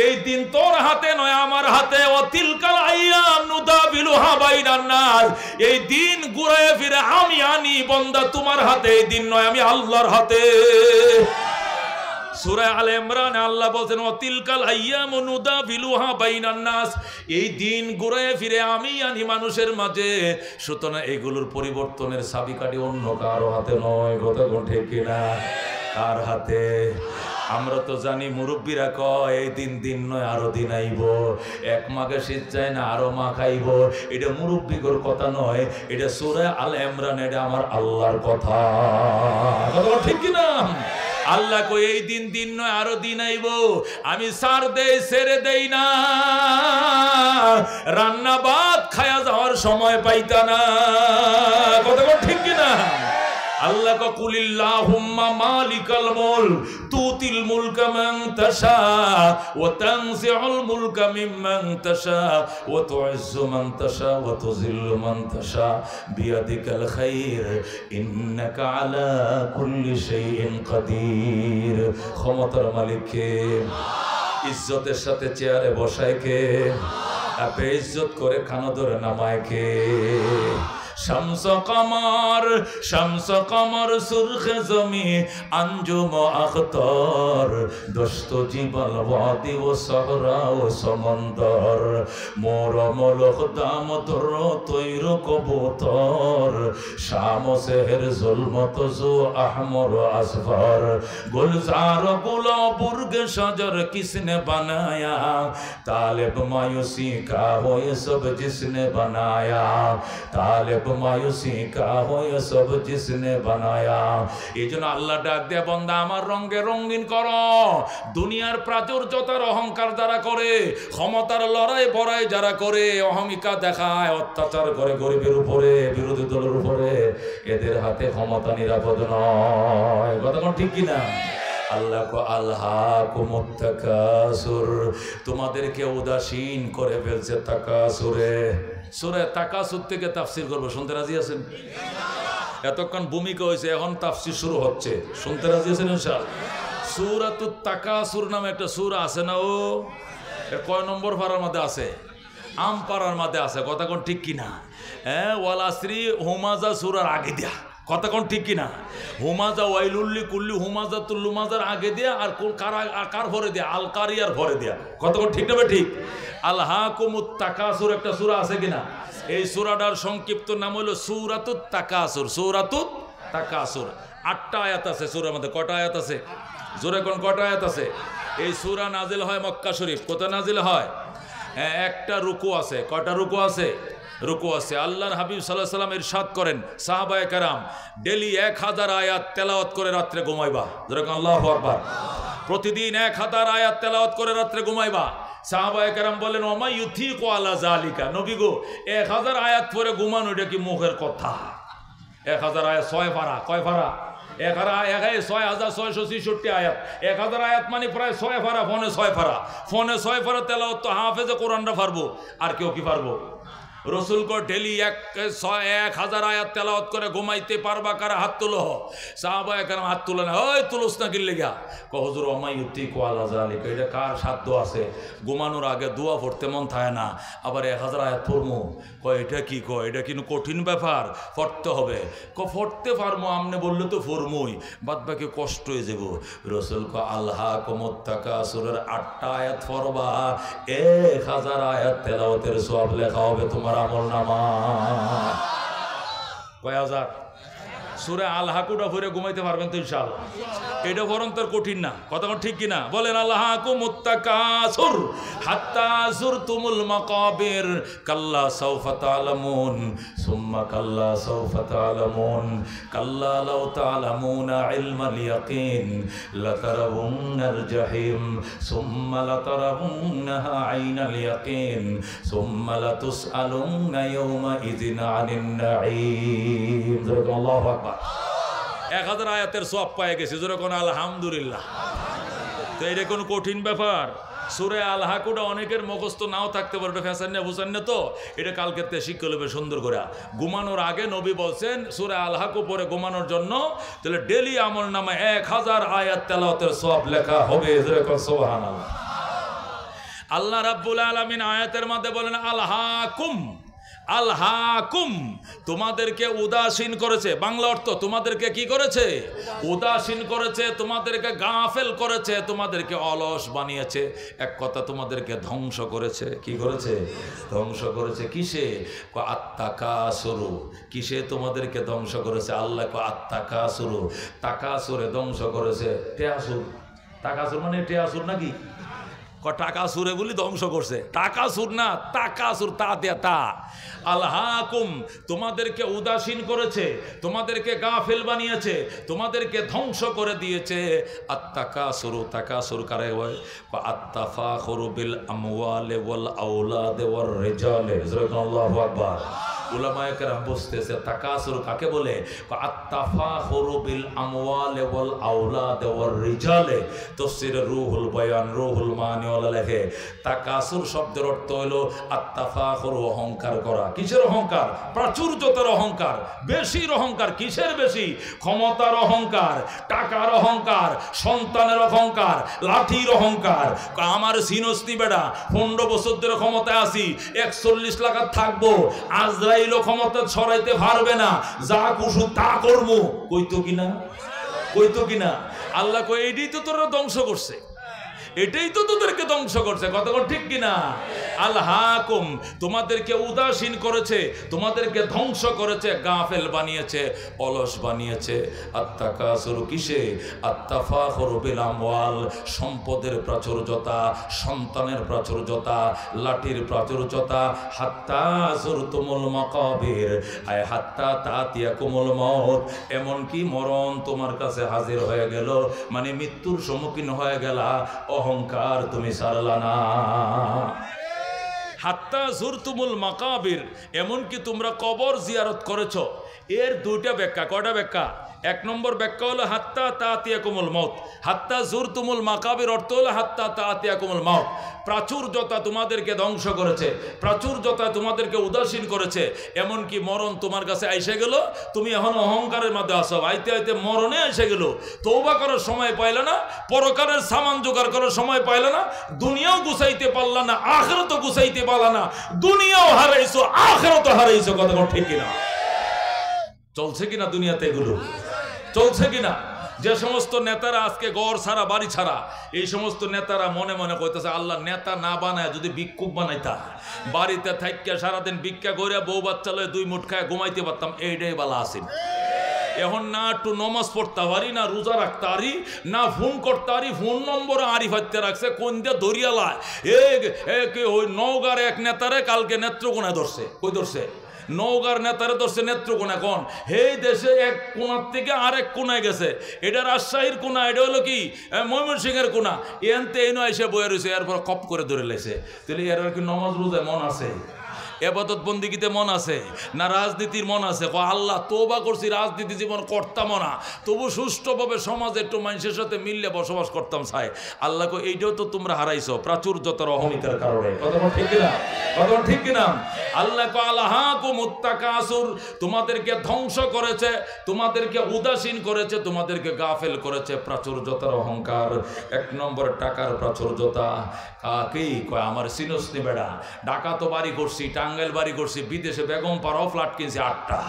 এই দিন তোর হাতে নয়, আমার হাতে। ও তিলকাল আইয়াম নুদাবিলুহা বাইনান নাস। এই দিন ঘুরে ফিরে আমি আনি, বান্দা তোমার হাতে, এই দিন নয়, আমি আল্লাহর হাতে। সূরা আলে ইমরানে আল্লাহ বলেন, ও তিলকাল আইয়ামু নুদাবিলুহা বাইনান নাস। এই দিন ঘুরে ফিরে আমি আনি মানুষের মাঝে। সুতরাং এগুলোর পরিবর্তনের চাবিকাঠি অন্য কারো হাতে নয়, কথা ঠিক কিনা? কার হাতে? আমরা তো জানি, মুরব্বীরা কয় এই দিন দিন নয়, আরো দিন আইব। এক মাঘে শীত যায় না, আরো মা খাইব। এটা মুরব্বীগর কথা নয়, এটা সূরা আলে ইমরান, এটা আমার আল্লাহর কথা, ঠিক কিনা? আল্লাহ কই এই দিন দিন নয়, আরো দিন আইব। আমি সার দেই, ছেড়ে দেই না। রান্না ভাত খায়া যাওয়ার সময় পাইতা না, কথা ঠিক কিনা? আল্লাহ কা কুলিল্লাহুম্মা মালিকাল মুলক তুতিল মুলকা মান তাশা ওয়া তানজিউল মুলকা মিম্মান তাশা ওয়া তুইজ্জু মান তাশা ওয়া তুযিল্লু মান তাশা বিয়াদিকাল খায়র ইন্নাকা আলা কুল্লি শাইইন কাদির। ক্ষমতার মালিক কে? ইজ্জতের সাথে চেয়ারে বসায় কে? বেইজ্জত করে খানা ধরে নামায় কে? শামস কমর সুরখে জমি আঞ্জুম আখতার দস্ত জীবল ওয়াদি ও সহরা ও সমন্দর মোর মলক দাম ধর তৈর কবুতর শাম সেহের জুলমত জো আহমর আসফর গুলজার গুলাবুর্গ শজর কিসনে बनाया तालिब मायूसी का हो ये सब जिसने बनाया तालिब मायूसी का हो ये सब जिसने बनाया। এই জন্য আল্লাহ ডাক দেয়া, বান্দা আমার রঙে রঙিন করো। দুনিয়ার প্রাচুর্যতার অহংকার যারা করে, ক্ষমতার লড়াই বড়াই যারা করে, অহমিকা দেখায়, অত্যাচার করে গরিবের উপরে, বিরোধী দলের উপরে, এদের হাতে ক্ষমতা নিরাপদ নয়। কথা কোন ঠিক কিনা? আল্লাহ কো আলহাকুমুত তাকাসুর, তোমাদেরকে উদাসীন করে ফেলছে তাকাসুরে। সূরা তাকাসুর থেকে তাফসীর করব, শুনতে রাজি আছেন? এতক্ষণ ভূমিকা হয়েছে, এখন তাফসীর শুরু হচ্ছে, শুনতে রাজি আছেন ইনশাআল্লাহ? সূরাতুত তাকাসুর নামে একটা সূরা আছে না? ও কয় নম্বর পারার মধ্যে আছে? আম পারার মধ্যে আছে। কথা কোন ঠিক কিনা? হ্যাঁ, ওয়াল আসরি হুমাজা সূরার আগে দেয়া। কথা কোন ঠিক কিনা? হুমাজা ওয়াইলুল্লি কুল্লি হুমাজা তুল্লুমাজার আগে দেয়া, আর কার ভরে দেয়া? আল কারিয়ার ভরে দেয়া। কথা কোন ঠিক না? ঠিক। আলহাকুমুত তাকাসুর একটা সূরা আছে কিনা? এই সূরাটার সংক্ষিপ্ত নাম হলো সূরাতুত তাকাসুর। সূরাতুত তাকাসুর 8টা আয়াত আছে সূরার মধ্যে। কটা আয়াত আছে? জোরে কোন কটা আয়াত আছে? এই সূরা নাজিল হয় মক্কা শরীফ। কোথায় নাজিল হয়? হ্যাঁ, একটা রুকু আছে। কয়টা রুকু আছে? রুকু আছে। আল্লাহর হাবিব সাল্লাল্লাহু আলাইহি ওয়াসাল্লাম ইরশাদ করেন, সাহাবায়ে কেরাম ডেইলি 1000 আয়াত তেলাওয়াত করে রাত্রে ঘুমাইবা। যেরকম আল্লাহু আকবার। প্রতিদিন 1000 আয়াত তেলাওয়াত করে রাত্রে ঘুমাইবা। সাহাবায়ে কেরাম বলেন, ওমা ইউথিকু আলা যালিকা, নবী গো 1000 আয়াত পরে ঘুমানো এটা কি মুখের কথা? 1000 আয়াত 6 পারা। কয় পারা? 6666 আয়াত। 1000 আয়াত মানে প্রায় 6 পারা। ফোনে 6 পারা। ফোনে 6 পারা তেলাওয়াত তো হাফেজে কোরআনটা পারবো, আর কেউ কি পারবো? রসুল কো ডেলি 1000 আয়াত তেলাওয়াত করে ঘুমাইতে পারবা কারা? হাত তুলো। সাহাবায়ে কেরাম হাত তুলে না। ওই তুলস না কিনলে গা? কো হুজুর ওমা ইউথিকু আলা যালিকা, এটা কার সাধ্য আছে? ঘুমানোর আগে দোয়া পড়তে মন থাকে না, আবার 1000 আয়াত পড়মু। কয় এটা কি? কয় এটা কিন্তু কঠিন ব্যাপার, পড়তে হবে। পড়তে পারমু আমনে বললে তো পড়মুই, বাদ বাকি কষ্ট হয়ে যাব। রসুল কো আলহাকুমুত তাকাসুরের 8টা আয়াত পড়বা, 1000 আয়াত তেলাওয়াতের সওয়াব লেখা হবে তোমার আমল নামা। কয় হাজার? সূরা আল হাকুটা পড়ে ঘুমাইতে পারবেন তো ইনশাআল্লাহ? এটা বরং তোর কঠিন না। কথা ঠিক কিনা? বলেন আলহাকুমুত তাকাসুর হাত্তা যুরতুমুল মাকাবির কাল্লা সাউফা তা'লামুন সুম্মা কাল্লা সাউফা তা'লামুন কাল্লা লাউ তা'লামুনা ইলমাল ইয়াকিন লাতারাউন্নাল জাহিম সুম্মা লাতারাউন্নাহা আইনাল ইয়াকিন সুম্মা লাতুসআলুন্না ইয়াওমা ইযিন আনিন নাঈম। আল্লাহু আকবার। 1000 আয়াতের সওয়াব পেয়ে গেছে। যেরকম আলহামদুলিল্লাহ। তো এটা কোনো কঠিন ব্যাপার? সূরা আল হাকুটা অনেকের মুখস্থ নাও থাকতে পারে, ফ্যাশন না বুঝেন না তো। এটা কালকে শিক্ষা নেবে সুন্দর করে। ঘুমানোর আগে নবী বলছেন সূরা আল হাকু পরে ঘুমানোর জন্য, তাহলে ডেলি আমল নামে 1000 আয়াত তেলাওয়াতের সওয়াব লেখা হবে। যেরকম সুবহানাল্লাহ। আল্লাহ রাব্বুল আলামিন আয়াতের মধ্যে বলেন আলহাকুম, আলহাকুম, তোমাদেরকে উদাসীন করেছে। বাংলা অর্থ তোমাদেরকে কি করেছে? উদাসীন করেছে, তোমাদেরকে গাফেল করেছে, তোমাদেরকে অলস বানিয়েছে। এক কথা তোমাদেরকে ধ্বংস করেছে। কি করেছে? ধ্বংস করেছে। কিসে? আত্তাকাসুরু। কিসে তোমাদেরকে ধ্বংস করেছে? আল্লাহ আত্তাকাসুরু, তাকাসুরে ধ্বংস করেছে। টেয়াসুর, তাকাসুর মানে টেয়াসুর নাকি? টাকা সুরে বলি ধ্বংস করছে। টাকা সুর না, টাকা সুর, তা দেয়া তা। আলহাকুম, তোমাদেরকে উদাসীন করেছে, তোমাদেরকে গাফেল বানিয়েছে, তোমাদেরকে ধ্বংস করে দিয়েছে। আত্তাকাসুরু, তাকাসুর কারে হয়? আত্তাফাখুরু বিল আমওয়ালি ওয়াল আওলাদি ওয়ার রিজালি। আল্লাহু আকবার। উলামায়ে কেরাম বুঝতেছে তাকাসুর কাকে বলে, আত্তাফাখুরু বিল আমওয়ালি ওয়াল আওলাদি ওয়ার রিজালে। তাফসীরে রুহুল বয়ান রুহুল মানি ওয়ালা লেখে তাকাসুর শব্দের অর্থ হলো আত্তাফাখুরু, অহংকার করা। কিসের অহংকার? প্রাচুর্যতার অহংকার, বেশির অহংকার। কিসের বেশি? ক্ষমতার অহংকার, টাকার অহংকার, সন্তানের অহংকার, লাঠির অহংকার। আমার সিনস্তি বেড়া 15 বছর ধরে ক্ষমতায় আসি, 41 লাখ থাকবো, আজরাইলও ক্ষমতা ছড়াইতে পারবে না, যা কুসু তা করবো। কইতো কিনা? কইতো কিনা? আল্লাহ কই এটাই তো তোরা ধ্বংস করছে, এটাই তো তোদেরকে ধ্বংস করছে। কতক্ষণ ঠিক কিনা? আল্লাহকুম, তোমাদেরকে উদাসীন করেছে, তোমাদেরকে ধ্বংস করেছে, গাফেল বানিয়েছে, অলস বানিয়েছে। আত্তাকাসুর কিসে? আত্তাফাখুরু বিল আমওয়াল, সম্পদের প্রাচুর্যতা, সন্তানের প্রাচুর্যতা, লাঠির প্রাচুর্যতা। হাত্তা যুরতুমুল মাকাবির, আয় হাত্তা তাতিয়াকুমুল মউত, এমনকি মরণ তোমার কাছে হাজির হয়ে গেল, মানে মৃত্যুর সম্মুখীন হয়ে গেলা, অহংকার তুমি ছাড়লা না। হাত্তা যুরতুমুল মাকাবির, এমনকি তোমরা কবর জিয়ারত করেছো। এর দুইটা ব্যাখ্যা। কয়টা ব্যাখ্যা? 1 নম্বর ব্যাখ্যা হলো হাত্তা তাতিয়াকুমুল মউত। হাত্তা যুরতুমুল মাকাবির অর্থ হলো হাত্তা তাতিয়াকুমুল মউত। প্রাচুর্যতা তোমাদেরকে ধ্বংস করেছে, প্রাচুর্যতা তোমাদেরকে উদাসীন করেছে, এমনকি মরণ তোমার কাছে আইসে গেল, তুমি এখন অহংকারের মধ্যে আসো। আইতে আইতে মরণে এসে গেল, তওবা করার সময় পাইলে না, পরকালের সামান জোগাড় করার সময় পাইলে না, দুনিয়াও গুছাইতে পারলা না, আখিরাতও গুছাইতে পারলা না, দুনিয়াও হারাইছো, আখিরাতও হারাইছো। কথা ঠিক কিনা? চলছে কিনা দুনিয়াতে এগুলো? চলছে কিনা? যে সমস্ত নেতারা আজকে ঘর ছাড়া বাড়ি ছাড়া, এই সমস্ত নেতারা মনে মনে কইতেছে আল্লাহ নেতা না বানায় যদি ভিক্ষুক বানাইতা, বাড়িতে থাইকা সারাদিন ভিক্ষা করে বউ বাচ্চা লয়ে 2 মুঠ খায় ঘুমাইতে পারতাম, এইটাই বালা আছেন। এখন না একটু নমাজ পড়তে পারি, না রোজা রাখতে পারি, না ফোন করতে পারি, ফোন নম্বর আরিফ হাতে রাখছে, কোন দিয়ে দরিয়ালায়। ওই নওগাঁর এক নেতারে কালকে নেত্রকোনায় ধরছে। কই ধরছে? নওগাঁর নেতারে ধরছে নেত্রকোনা। কোন এই দেশে এক কোনার থেকে আরেক কোনায় গেছে, এটা রাজশাহীর কোনা, এটা হলো কি ময়মনসিংহের কোনা, এনতে এনে এসে বয়ে রয়েছে, এরপর কপ করে ধরে লেছে। তাহলে এর কি নমাজ রোজায় মন আছে? এবাদত বন্দিগিতে মন আছে না? রাজনীতির মন আছে? আল্লাহ তওবা করছি, রাজনীতি জীবন করতাম না, তবু সুষ্ঠুভাবে সমাজে একটু মানুষের সাথে মিললে বসবাস করতাম চাই। আল্লাহ কো এইটাও তো তোমরা হারাইছো প্রাচুর্যতার অহমিকার কারণে। কথা ঠিক কিনা? কথা ঠিক কিনা? আল্লাহ কো আল্লাহকুমুত তাকাসুর, তোমাদেরকে ধ্বংস করেছে, তোমাদেরকে উদাসীন করেছে, তোমাদেরকে গাফেল করেছে প্রাচুর্যতার অহংকার। 1 নম্বর টাকার প্রাচুর্যতা। কাকেই কয় আমার সিনসনি বেড়া, ঢাকা তো বাড়ি করছি, টাঙ্গাইল বাড়ি করছি, বিদেশে বেগম পাড়াও ফ্ল্যাট কিনছি 8টা,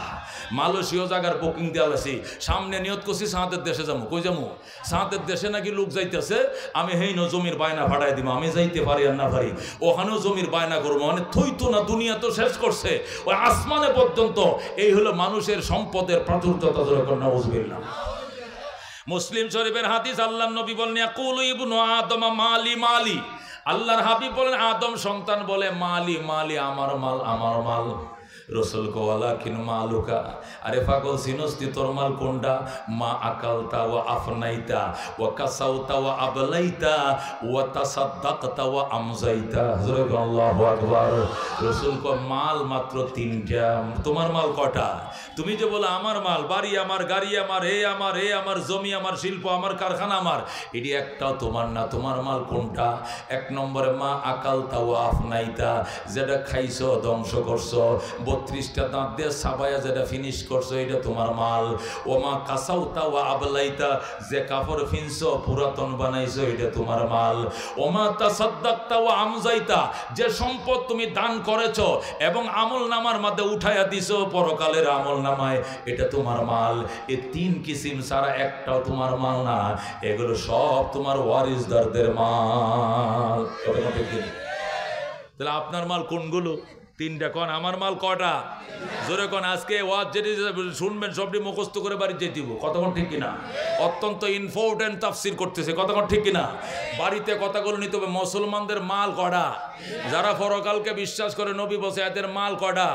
মালয়েশিয়া জায়গার বুকিং দেওয়া আছি, সামনে নিয়ত করছি সাঁতের দেশে যাবো। কই যাবো? সাঁতের দেশে নাকি লোক যাইতেছে, আমি হেইনো জমির বায়না ভাড়াই দিব, আমি যাইতে পারি আর না পারি, ওখানেও জমির বায়না করবো, মানে থইতো না, দুনিয়া তো শেষ করছে ওই আসমানে পর্যন্ত। এই হলো মানুষের সম্পদের প্রাচুর্যতা। নাউজুবিল্লাহ। মুসলিম শরীফের হাদিস, আল্লাহর নবী বলেন ইয়াকুলু ইবনু আদম মালি মালি, আল্লাহর হাবিব বলেন আদম সন্তান বলে মালি মালি, আমার মাল আমার মাল। রসুল কোয়ালা কিন মালুকা, আরে পাগল সিনস্তি তোর মাল কোনটা? মা আকালতা ওয়া আফনাইতা ওয়া কাসাউতা ওয়া আবলাইতা ওয়া তাসাদ্দাকতা ওয়া আমজাইতা। আল্লাহু আকবার। রসুল কো মাল মাত্র 3টা। তোমার মাল কটা? তুমি যে বলে আমার মাল, বাড়ি আমার, গাড়ি আমার, এ আমার, এ আমার, জমি আমার, শিল্প আমার, কারখানা আমার, এটি একটাও তোমার না। তোমার মাল কোনটা? 1 নম্বরে মা আকালতা ওয়া আফনাইতা, যেটা খাইছো ধ্বংস করছো, 32টা দাঁত দিয়ে সাবায়া যেটা ফিনিশ করছো, এটা তোমার মাল। ও মা কাসাউতা ওয়া আবলাইতা, যে কাপড় ফিনছো পুরাতন বানাইছো, এটা তোমার মাল। ও মা তাসাদ্দাকতা ওয়া আমজাইতা, যে সম্পদ তুমি দান করেছো এবং আমল নামার মধ্যে উঠাইয়া দিছো পরকালের আমল নামায়, এটা তোমার মাল। এই 3 কিসিম ছাড়া একটাও তোমার মাল না, এগুলো সব তোমার ওয়ারিসদারদের মাল। তাহলে আপনার মাল কোনগুলো? 3টা। কোন আমার মাল কটা? জোরে কোন। আজকে ওয়াজ যেটি শুনবেন সবটি মুখস্থ করে বাড়ি যেতে দিব। কতক্ষণ ঠিক কিনা? অত্যন্ত ইম্পর্টেন্ট তাফসির করতেছে। কতক্ষণ ঠিক কিনা? বাড়িতে কথাগুলো নিতে হবে। মুসলমানদের মাল কটা? যারা পরকালকে বিশ্বাস করে, নবী বসে এদের মাল কটা?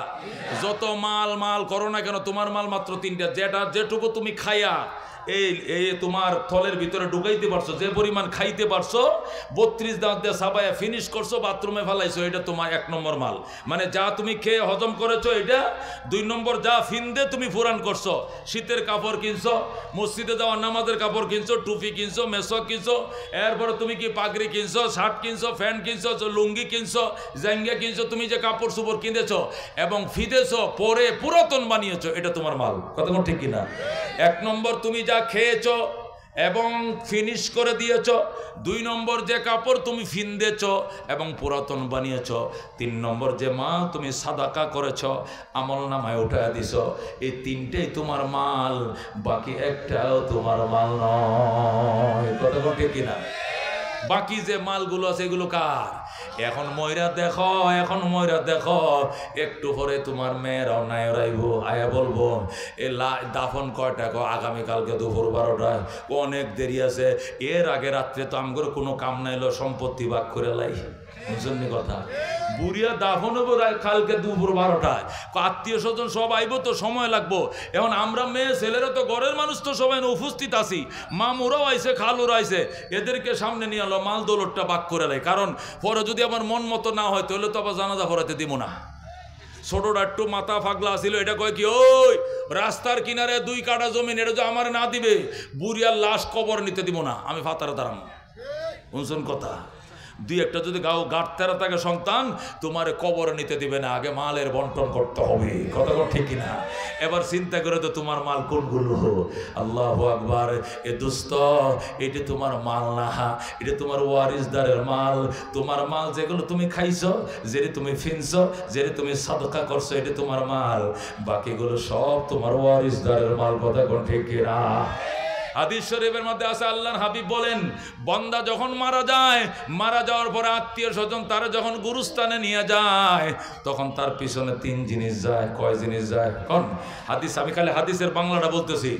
যত মাল মাল করো না কেন, তোমার মাল মাত্র 3টা। যেটা যেটুকু তুমি খাইয়া এই এই তোমার থলের ভিতরে ঢুকাইতে পারছো, যে পরিমাণ খাইতে পারছো 32 দাঁত দিয়ে সাবায়া ফিনিশ করছো, বাথরুমে ফেলাইছো, এটা তোমার 1 নম্বর মাল। মানে যা তুমি খেয়ে হজম করেছো এটা 2 নম্বর, যা ফিন্দে তুমি ফুরান করছো, শীতের কাপড় কিনছো, মসজিদে যাওয়ার নামাজের কাপড় কিনছো, টুপি কিনছো, মেসক কিনছো, এরপরে তুমি কি পাগড়ি কিনছো, শার্ট কিনছো, প্যান্ট কিনছো, লুঙ্গি কিনছো, জাঙ্গিয়া কিনছো, তুমি যে কাপড় চোপড় কিনেছো এবং ফিদেছো, পরে পুরাতন বানিয়েছো, এটা তোমার মাল। কথা ঠিক কিনা? 1 নম্বর তুমি যা খেয়েছো এবং ফিনিশ করে দিয়েছ, 2 নম্বর যে কাপড় তুমি ফিন্দেছ এবং পুরাতন বানিয়েছ, 3 নম্বর যে মাল তুমি সাদাকা করেছ, আমল নামায় উঠায় দিছ, এই 3টেই তোমার মাল, বাকি একটাও তোমার মাল নয়। কথা বলতে কিনা? বাকি যে মালগুলো আছে এগুলো কার? এখন ময়রা দেখো, এখন ময়রা দেখো, একটু পরে তোমার মেয়েরাও নায়রাইব, আয়া বলবো এ দাফন কয়টা? আগামীকালকে দুপুর 12টায়, অনেক দেরি আছে, এর আগে রাত্রে তো আমগর কোনো কাম নাইলো, সম্পত্তি ভাগ করে লাই। বুঝলি কথা? বুড়িয়া দাফন হবো কালকে দুপুর 12টায়, আত্মীয় স্বজন সব আইব তো সময় লাগবো। এখন আমরা মেয়ে ছেলেরা তো ঘরের মানুষ তো সবাই উপস্থিত আছি, মামুরাও আইছে, খালুরা আইছে, এদেরকে সামনে নিয়ে আলো, মাল দৌলতটা ভাগ করে লাই। কারণ পরে যদি আমার মন মতো না হয় তাহলে তো আবার জানাজা পড়াতে দিব না। ছোটটা একটু মাথা ফাগলা আসিল, এটা কয় কি, ওই রাস্তার কিনারে 2 কাঠা জমিন, এটা যে আমার না দিবে, বুড়িয়ার লাশ কবর নিতে দিব না, আমি ফাতারে দাঁড়াম। শুনছেন কথা? 2-1টা যদি গাঁট তেরা থাকে সন্তান, তোমার কবরে নিতে দিবে না, আগে মালের বন্টন করতে হবে। কথা ঠিক কিনা? এবার চিন্তা করে তো তোমার মাল কোনগুলো? আল্লাহু আকবার। এ দোস্ত, এটি তোমার মাল না, এটা তোমার ওয়ারিসদারের মাল। তোমার মাল যেগুলো তুমি খাইছো, যেটি তুমি ফিনছো, যেটি তুমি সাদকা করছো, এটি তোমার মাল, বাকিগুলো সব তোমার ওয়ারিসদারের মাল। কথা ঠিক কিনা? হাদিস শরীফের মধ্যে আছে, আল্লাহর হাবিব বলেন, বান্দা যখন মারা যায়, মারা যাওয়ার পরে আত্মীয় স্বজন তারা যখন গুরুস্থানে নিয়ে যায়, তখন তার পিছনে 3 জিনিস যায়। কয় জিনিস যায়? কোন হাদিস? আমি খালি হাদিসের বাংলাটা বলতেছি।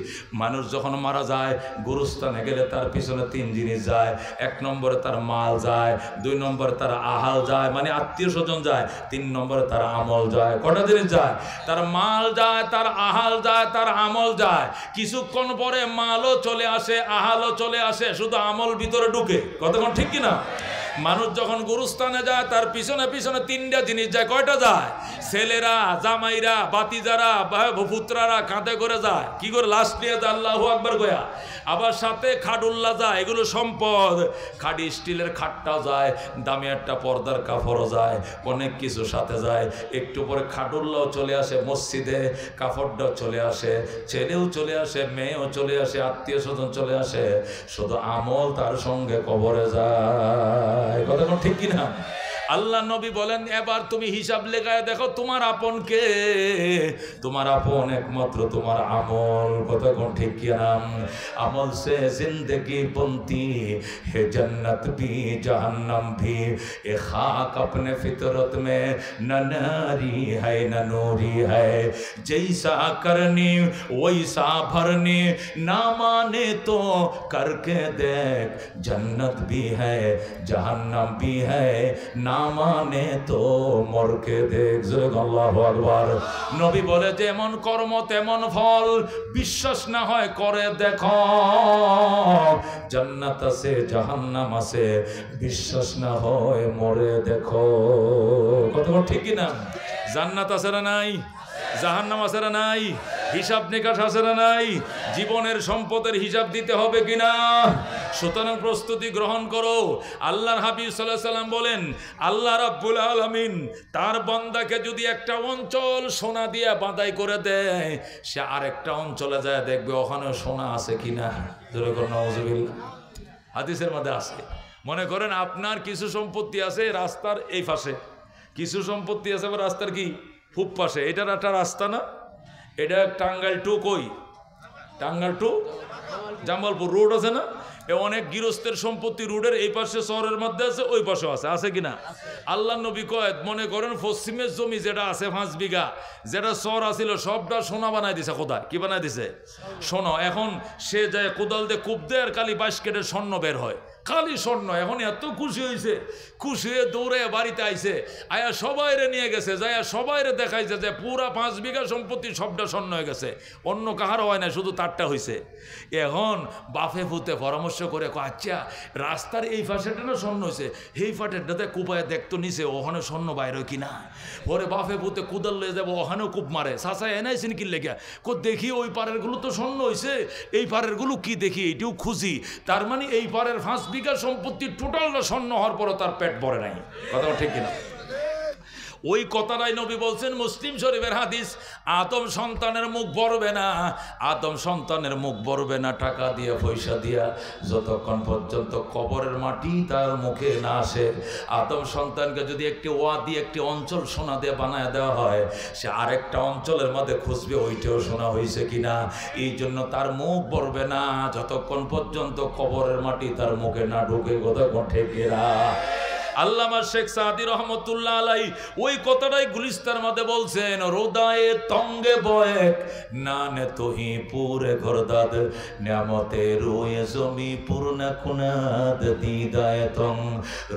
মানুষ যখন মারা যায়, গুরুস্থানে গেলে তার পিছনে 3 জিনিস যায়। 1 নম্বরে তার মাল যায়, 2 নম্বরে তার আহাল যায়, মানে আত্মীয় স্বজন যায়, 3 নম্বরে তার আমল যায়। কটা জিনিস যায়? তার মাল যায়, তার আহাল যায়, তার আমল যায়। কিছুক্ষণ পরে মালও চলে আসে, আহালও চলে আসে, শুধু আমল ভিতরে ঢুকে। কতক্ষণ ঠিক কিনা? মানুষ যখন গুরুস্থানে যায়, তার পিছনে পিছনে 3টা জিনিস যায়। কয়টা যায়? ছেলেরা, জামাইরা, বাতিজারা, পুত্রারা কাঁধে করে যায়, কি করে? লাশ নিয়ে যায়, আল্লাহু আকবার গয়া। আবার সাথে খাটুল্লা যায়, এগুলো সম্পদ। খাটি স্টিলের খাটটাও যায়, দামি একটা পর্দার কাপড়ও যায়, অনেক কিছু সাথে যায়। একটু পরে খাটুল্লাও চলে আসে মসজিদে, কাপড়টাও চলে আসে, ছেলেও চলে আসে, মেয়েও চলে আসে, আত্মীয় স্বজন চলে আসে, শুধু আমল তার সঙ্গে কবরে যায়। কথা ঠিক কিনা? আল্লাহ নবী বলেন, এবার তুমি হিসাব লেখায় দেখো তোমার আপন কে? তোমার আপন একমাত্র তোমার আমল। কথা ঠিক কিনা? আমল সে জিंदगी बनती है, जन्नत भी जहन्नम भी, ये खाक अपने फितरत में न नारी है न नूरी है, जैसा करनी वैसा भरनी, ना माने तो करके देख, जन्नत भी है जहन्नम भी है, ना মানে তো মরকে দেখ। আল্লাহু আকবার। নবী বলে, যেমন কর্ম তেমন ফল, বিশ্বাস না হয় করে দেখো, জান্নাত আছে জাহান্নাম আছে, বিশ্বাস না হয় মরে দেখো। কত ঠিক না? জান্নাত আছে না নাই? জাহান্নাম আছে না নাই? হিসাব নিকাশ আছে না নাই? জীবনের সম্পদের হিসাব দিতে হবে কিনা? সুতরাং প্রস্তুতি গ্রহণ করো। আল্লাহর হাবিব সাল্লাল্লাহু আলাইহি ওয়াসাল্লাম বলেন, আল্লাহ রাব্বুল আলামিন তার বান্দাকে যদি একটা অঞ্চল সোনা দিয়ে বাঁধাই করে দেয়, সে আরেকটা অঞ্চলে যায় দেখবে ওখানে সোনা আছে কিনা। জোরে করুন নাউজুবিল্লাহ। হাদিসের মধ্যে আছে। মনে করেন আপনার কিছু সম্পত্তি আছে রাস্তার এই পাশে, কিছু সম্পত্তি আছে রাস্তার কি পূব পাশে। এটার একটা রাস্তা না, এটা টাঙ্গাইল টু কই? টাঙ্গাইল টু জামালপুর রোড আছে না? এ অনেক গৃহস্থের সম্পত্তি রোডের এই পাশে শহরের মধ্যে আছে, ওই পাশেও আছে। আছে কিনা? আল্লাহ নবী কয়, মনে করেন পশ্চিমের জমি যেটা আছে 5 বিঘা, যেটা শহর আছিল সবটা সোনা বানাই দিছে। কোথায় কি বানাই দিছে? সোনা। এখন সে যায় কোদাল দিয়ে কূপ দেয় আর খালি 22 কেটে স্বর্ণ বের হয়। খালি স্বর্ণ। এখন এত খুশি হয়েছে, খুশি হয়ে দৌড়ে বাড়িতে আইছে, আয়া সবাইরে নিয়ে গেছে, যাইয়া সবাইরে দেখাইছে যে পুরা 5 বিঘা সম্পত্তি সবটা স্বর্ণ হয়ে গেছে, অন্য কাহারও হয় না, শুধু তারটা হয়েছে। এখন বাফে ফুতে পরামর্শ করে, আচ্ছা রাস্তার এই পাশেটা না স্বর্ণ হয়েছে, এই ফাটেরটাতে কুপায় দেখতো নিচে ওখানে স্বর্ণ বাইর হয় কিনা। পরে বাফে ফুতে কুদাল লয়ে যাবো, ওখানেও কূপ মারে, চাচা এনাইছেন কি লেগে, দেখি ওই পাড়ের গুলো তো স্বর্ণ হয়েছে, এই পাড়ের গুলো কি দেখি, এইটিও খুঁজি। তার মানে এই পাড়ের 5 বিঘা সম্পত্তি টোটালটা স্বর্ণ হওয়ার পরও তার পেট ভরে নাই। কথা ঠিক কিনা? ওই কথাটাই নবী বলছেন, মুসলিম শরীফের হাদিস, আদম সন্তানের মুখ ভরবে না, আদম সন্তানের মুখ ভরবে না টাকা দিয়ে পয়সা দিয়া, যতক্ষণ পর্যন্ত কবরের মাটি তার মুখে না আসে। আদম সন্তানকে যদি একটি ওয়াদি, একটি অঞ্চল সোনা দিয়ে বানায় দেওয়া হয়, সে আরেকটা অঞ্চলের মধ্যে খুঁজবে ওইটাও সোনা হয়েছে কিনা। এই জন্য তার মুখ ভরবে না যতক্ষণ পর্যন্ত কবরের মাটি তার মুখে না ঢুকে। কথা ঠিক না? আল্লামা শেখ সাদি রহমতুল্লাহ আলাই ওই কথাটাই গুলিস্তার মধ্যে বলছেন, রোদায়ে তঙ্গে বয়েক নানে তোহি পুরে ঘরদাদ, নিয়ামতে রোয়ে জমি পূর্ণ কুনাদ দিদায়ে তং,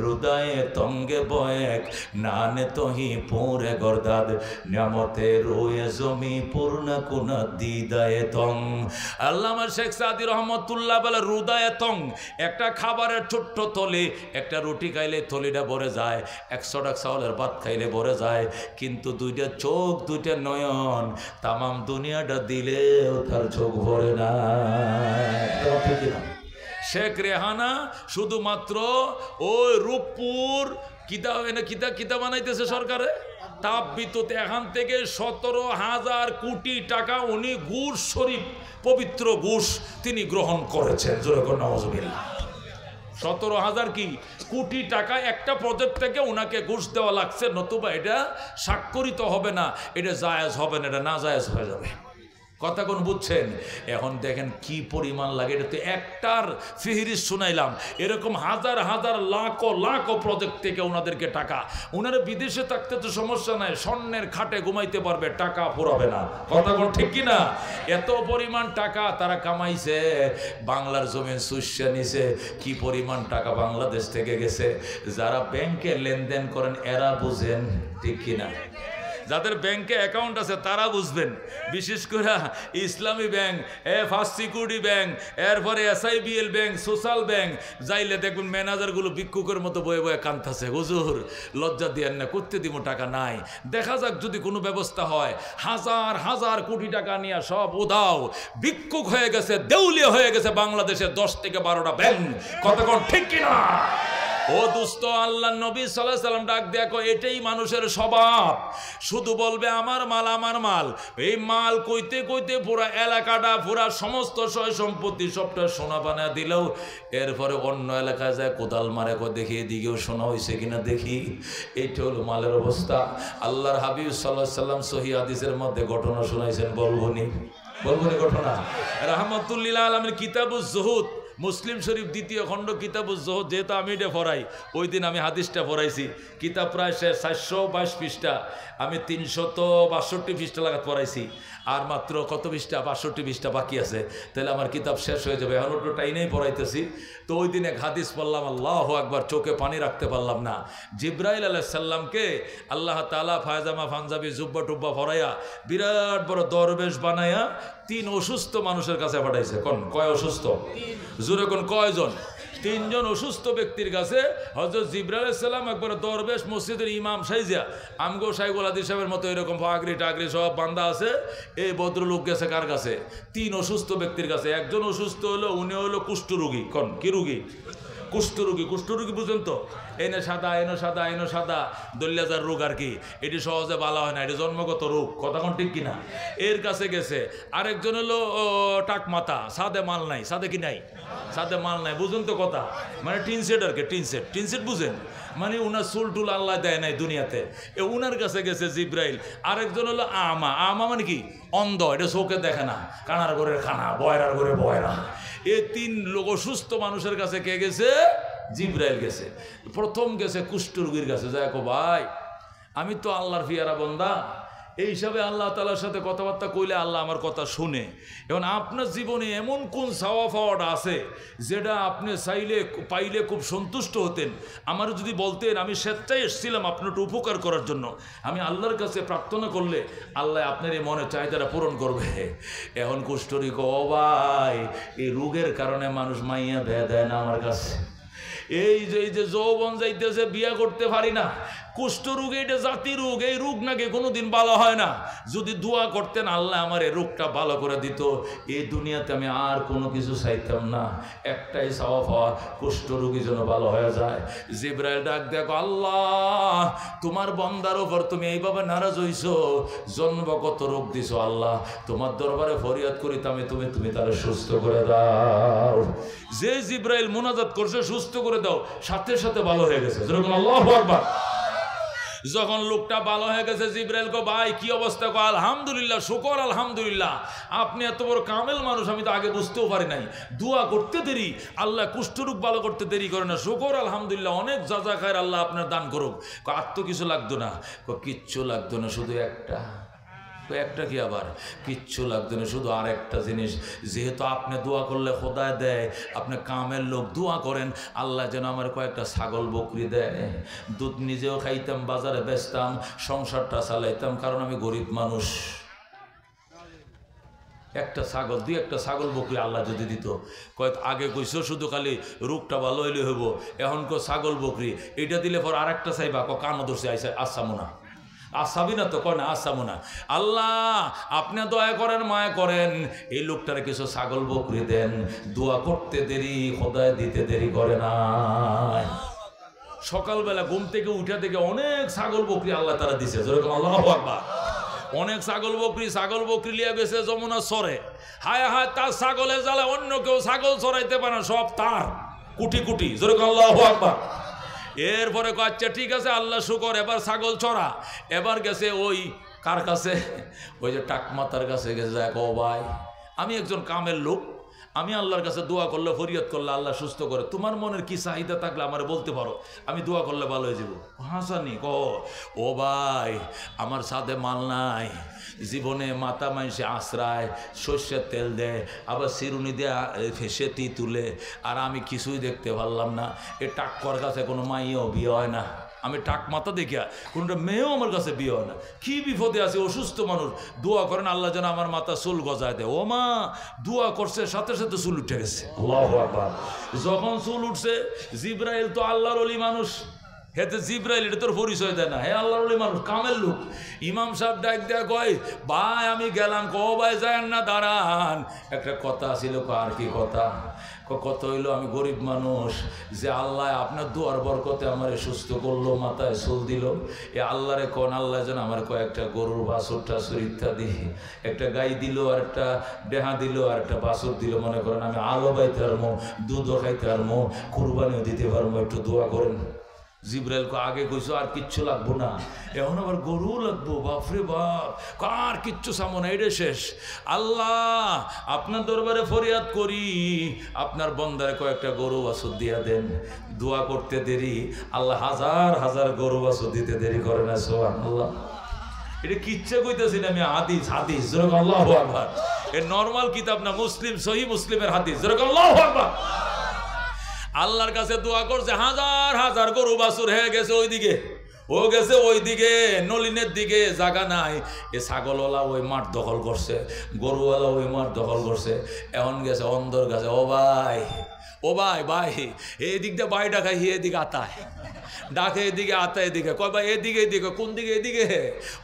রোদায়ে তঙ্গে বয়েক নানে তোহি পুরে ঘরদাদ, নিয়ামতে রোয়ে জমি পূর্ণ কুনাদ দিদায়ে তং। আল্লামা শেখ সাদি রহমতুল্লাহ বলে, রোদায়ে তং একটা খাবারের ছোট্ট থলি, একটা রুটি খাইলে থলিটা ভরে যায়, 100 টাকা চাউলের ভাত খাইলে ভরে যায়, কিন্তু 2টা চোখ 2টা নয়ন তামাম দুনিয়াটা দিলেও তার চোখ ভরে না। শেখ রেহানা শুধুমাত্র ওই রূপপুর কিতা বানাইতেছে সরকারে, তাপ বিদ্যুৎ, এখান থেকে 17,000 কোটি টাকা উনি ঘুষ শরীফ, পবিত্র ঘুষ তিনি গ্রহণ করেছেন। জোরে করে নাউজুবিল্লাহ। 17,000 কি কোটি টাকা একটা প্রজেক্ট থেকে ওনাকে ঘুষ দেওয়া লাগছে, নতুবা এটা স্বাক্ষরিত হবে না, এটা জায়েজ হবে না, এটা না জায়েজ হয়ে যাবে। কথা কোন বুঝছেন? এখন দেখেন কি পরিমাণ লাগে, এটা তো একটার ফিহরিস শুনাইলাম, এরকম হাজার হাজার লাখো লাখো প্রজেক্ট থেকে ওনাদেরকে টাকা। ওনারা বিদেশে থাকতে তো সমস্যা নাই, স্বর্ণের খাটে ঘুমাইতে পারবে, টাকা ফুরাবে না। কথা কোন ঠিক কিনা? এত পরিমাণ টাকা তারা কামাইছে, বাংলার জমিন শুষ্যা নিছে, কি পরিমাণ টাকা বাংলাদেশ থেকে গেছে। যারা ব্যাংকে লেনদেন করেন এরা বুঝেন, ঠিক কিনা? যাদের ব্যাংকে অ্যাকাউন্ট আছে তারা বুঝবেন, বিশেষ করে ইসলামী ব্যাংক, ফার্স্ট সিকিউরিটি ব্যাংক, এরপরে SIBL ব্যাংক, সোশ্যাল ব্যাংক, যাইলে দেখবেন ম্যানেজারগুলো ভিক্ষুকের মতো বয়ে বয়ে কাঁদতেছে, হুজুর লজ্জা দিয়েন না, করতে দিব টাকা নাই, দেখা যাক যদি কোনো ব্যবস্থা হয়। হাজার হাজার কোটি টাকা নিয়ে সব উধাও, ভিক্ষুক হয়ে গেছে, দেউলিয়া হয়ে গেছে বাংলাদেশের 10 থেকে 12টা ব্যাংক। কতক্ষণ ঠিক কিনা? ও দোস্ত, আল্লাহ নবী সাল্লাল্লাহু আলাইহি সাল্লাম ডাক দেখো, এটাই মানুষের স্বভাব, শুধু বলবে আমার মাল আমার মাল। এই মাল কইতে কইতে পুরা এলাকাটা, পুরা সমস্ত সয় সম্পত্তি সবটা সোনা বানায় দিলেও এরপরে অন্য এলাকায় যায় কোদাল মারে, দেখি এদিকেও সোনা হয়েছে কিনা দেখি। এইটা হলো মালের অবস্থা। আল্লাহর হাবিব সাল্লাল্লাহু আলাইহি সাল্লাম সহিহ হাদিসের মধ্যে ঘটনা শোনাইছেন, বলবনি ঘটনা, রাহমাতুল্লিল আলামিন কিতাবুজ জুহুদ, মুসলিম শরীফ 2য় খণ্ড কিতাবুজ জুহুদ, যেহেতু আমি এটা পড়াই, ওই দিন আমি হাদিসটা পড়াইছি। কিতাব প্রায় 422 পৃষ্ঠা, আমি 362 পৃষ্ঠা লাগাত পড়াইছি, আর মাত্র কত পৃষ্ঠা, 62 পৃষ্ঠা বাকি আছে, তাহলে আমার কিতাব শেষ হয়ে যাবে। এখন ওটা টাইনেই পড়াইতেছি। তো ওই দিন এক হাদিস পড়লাম, আল্লাহু আকবার, চোখে পানি রাখতে পারলাম না। জিব্রাইল আলাইহিস সালামকে আল্লাহ তাআলা ফায়জামা পাঞ্জাবি জুব্বা টুব্বা পরাইয়া বিরাট বড় দরবেশ বানাইয়া 3 অসুস্থ মানুষের কাছে পাঠাইছে। কয় অসুস্থ? জোরে কোন কয়জন? 3 জন অসুস্থ ব্যক্তির কাছে হযরত জিবরাইল আলাইহিস সালাম একবার দরবেশ মসজিদের ইমাম সাইজা, আমগো শাইখুল হাদিস সাহেবের মতো এরকম পাগড়ি টাগড়ি সব বান্দা আছে, এই ভদ্রলোক গেছে কার কাছে? 3 অসুস্থ ব্যক্তির কাছে। একজন অসুস্থ হলো, উনি হলো কুষ্ঠরোগী। কি রোগী? কুষ্ঠরোগী। কুষ্ঠরোগী বুঝেন তো? এনে সাদা এনো সাদা এনো সাদা, দল্যাজার রোগ আর কি, এটি সহজে ভালো হয় না, এটি জন্মগত রোগ। কথা কোন ঠিক কিনা? এর কাছে গেছে। আরেকজন হলো টাকমাতা, সাদে মাল নাই, সাদে কি নাই, সাদে মাল নাই, বুঝুন তো কথা, মানে টিনসেট আর কি, টিনসেট বুঝেন, মানে উনার চুল টুল আল্লাহ দেয় নাই দুনিয়াতে, উনার কাছে গেছে জিব্রাইল। আরেকজন হলো আমা মানে কি? অন্ধ, এটা চোখে দেখে না, কানার ঘরের খানা, বয়রার ঘরে বয়রা। এই 3 লোক অসুস্থ মানুষের কাছে কে গেছে? জিব্রাইল গেছে। প্রথম গেছে কুষ্ঠরোগীর কাছে, যায় কো ভাই আমি তো আল্লাহর ফিয়ারা বন্দা, এই হিসাবে আল্লাহ তাআলার সাথে কথাবার্তা কইলে আল্লাহ আমার কথা শুনে। এখন আপনার জীবনে এমন কোন চাওয়া পাওয়াটা আছে যেটা আপনি চাইলে পাইলে খুব সন্তুষ্ট হতেন? আমার যদি বলতেন আমি স্বেচ্ছায় এসেছিলাম আপনার একটু উপকার করার জন্য, আমি আল্লাহর কাছে প্রার্থনা করলে আল্লাহ আপনার এই মনের চাহিদাটা পূরণ করবে। এখন কুষ্ঠরোগী ও ভাই, এই রোগের কারণে মানুষ মাইয়া দেয় দেয় না আমার কাছে। এই যে যৌবন যাইতেছে, বিয়া করতে পারি না, কুষ্ঠরোগ এটা জাতি রোগ, এই রোগ নাকি কোনোদিন ভালো হয় না। যদি দোয়া করতেন আল্লাহ আমার এই রোগটা ভালো করে দিত, এই দুনিয়াতে আমি আর কোনো কিছু চাইতাম না। একটাই চাওয়া পাওয়া, কুষ্ঠরোগী যেন ভালো হয়ে যায়। জিবরাইল ডাক দেখো, আল্লাহ তোমার বন্দার উপর তুমি এইভাবে নারাজ হইছো, জন্মগত রোগ দিছো, আল্লাহ তোমার দরবারে ফরিয়াদ করি তুমি তারা সুস্থ করে দাও। যে জিবরাইল মুনাজাত করছে সুস্থ করে দাও, সাথে সাথে ভালো হয়ে গেছে। যেরকম আল্লাহু আকবার। যখন লোকটা ভালো হয়ে গেছে, জিবরাইল কো ভাই কি অবস্থা? কো আলহামদুলিল্লাহ, শুকর আলহামদুলিল্লাহ, আপনি এত বড় কামেল মানুষ আমি তো আগে বুঝতেও পারি নাই। দোয়া করতে দেরি, আল্লাহ কুষ্ঠরোগ ভালো করতে দেরি করে না। শুকর আলহামদুলিল্লাহ, অনেক যাজা খায়ের আল্লাহ আপনার দান করুক। আর তো কিছু লাগতো না, কিচ্ছু লাগতো না, শুধু একটা কি আবার কিচ্ছু লাগতো না, শুধু আর একটা জিনিস, যেহেতু আপনি দোয়া করলে খোদায় দেয়, আপনি কামের লোক, দোয়া করেন আল্লাহ যেন আমার কয়েকটা ছাগল বকরি দেয়, দুধ নিজেও খাইতাম, বাজারে বেচতাম, সংসারটা চালাইতাম, কারণ আমি গরিব মানুষ। একটা ছাগল, একটা ছাগল বকরি আল্লাহ যদি দিত, কয়েক আগে কইছো শুধু খালি রোগটা ভালো হইলে হইব, এখন ছাগল বকরি এটা দিলে পর আর একটা চাইবা, কানো ধরছে আসামো না, আসাবি না তো, কয় না আসামো না। আল্লাহ আপনি দয়া করেন, মায়া করেন, এই লোকটারে কিছু ছাগল বকরি দেন। দোয়া করতে দেরি, খোদায় দিতে দেরি করে না। সকালবেলা ঘুম থেকে উঠা থেকে অনেক ছাগল বকরি আল্লাহ তারা দিছে। যেরকম আল্লাহু আকবার। অনেক ছাগল বকরি লিয়া গেছে যমুনা চরে। হায় হায়, তার ছাগলের জ্বালা অন্য কেউ ছাগল চড়াইতে পারে না, সব তার কুটি কুটি। যেরকম আল্লাহু আকবার। এরপরে আচ্ছা ঠিক আছে, আল্লাহ শুকর, এবার ছাগল চড়া। এবার গেছে ওই কার কাছে, ওই যে টাকমাতার কাছে গেছে। ও ভাই, আমি একজন কামের লোক, আমি আল্লাহর কাছে দোয়া করলে, ফরিয়াদ করলে আল্লাহ সুস্থ করে। তোমার মনের কি চাহিদা থাকলে আমার বলতে পারো, আমি দোয়া করলে ভালো হয়ে যাব। হাসানি ও ভাই, আমার সাথে মাল নাই, জীবনে মাথা মাইসে আশ্রায়, সর্ষের তেল দেয়, আবার চিরুনি দিয়ে সেটি তুলে, আর আমি কিছুই দেখতে পারলাম না। এ টাক্কর কাছে কোনো মাইয়াও বিয়ে হয় না, আমি টাক মাথা দেখিয়া কোনটা মেয়েও আমার কাছে বিয়ে হয় না। কি বিপদে আছে, অসুস্থ মানুষ, দোয়া করেন আল্লাহ যেন আমার মাথা চুল গজায় দেয়। ও মা, দোয়া করছে, সাথে সাথে চুল উঠে গেছে। আল্লাহু আকবার। যখন চুল উঠছে, জিবরাইল তো আল্লাহর ওলি মানুষ, হেতে জিবরাইল এটা তোর পরিচয় দেয় না, হে আল্লাহর ওলি মানুষ, কামের লোক। ইমাম সাহেব ডাক দেয়া কয়, ভাই আমি গেলাম। ভাই যায় না, দাঁড়ান, একটা কথা ছিল। আর কি কথা? কত হইলো, আমি গরিব মানুষ, যে আল্লাহ আপনার দুয়ার বরকতে আমার সুস্থ করলো, মাথায় চুল দিল, এ আল্লাহরে কোন আল্লাহ যেন আমার কয়েকটা গরুর বাছুর টাছুর ইত্যাদি, একটা গাই দিল, আর একটা ডেহা দিল, আর একটা বাছুর দিল। মনে করেন আমি আলো পাইতে পারবো, দুধও খাইতে পারবো, কুরবানিও দিতে পারবো, একটু দোয়া করেন। জিবরাইলকে আগে কইছো আর কিচ্ছু লাগবো না, এখন আবার গরু লাগবো। বাপরে বাপ, কার কিচ্ছু সামো না, এটা শেষ। আল্লাহ আপনার দরবারে ফরিয়াদ করি, আপনার বন্দারে কয়েকটা গরু বাছুর দিয়া দেন। দোয়া করতে দেরি, আল্লাহ হাজার হাজার গরু বাছুর দিতে দেরি করে না। সুবহানাল্লাহ। এটা কিচ্ছা কইতেছি না আমি, হাদিস যেরকম আল্লাহু আকবার। এ নরমাল কিতাব না, মুসলিম, সহিহ মুসলিমের হাদিস। যেরকম আল্লাহু আকবার। আল্লাহর কাছে দোয়া করছে, হাজার হাজার গরু বাছুর হয়ে গেছে ওইদিকে, ও গেছে ওইদিকে নলিনের দিকে, জায়গা নাই। এ ছাগলওয়ালা ওই মাঠ দখল করছে, গরুওয়ালা ওই মাঠ দখল করছে। এখন গেছে অন্ধর কাছে, ও ভাই এদিক দিয়ে বাই ডাকাই, এদিকে আতায় ডাকে, এদিকে আতায়, এদিকে কয় ভাই এদিকে, কোন দিকে? এদিকে,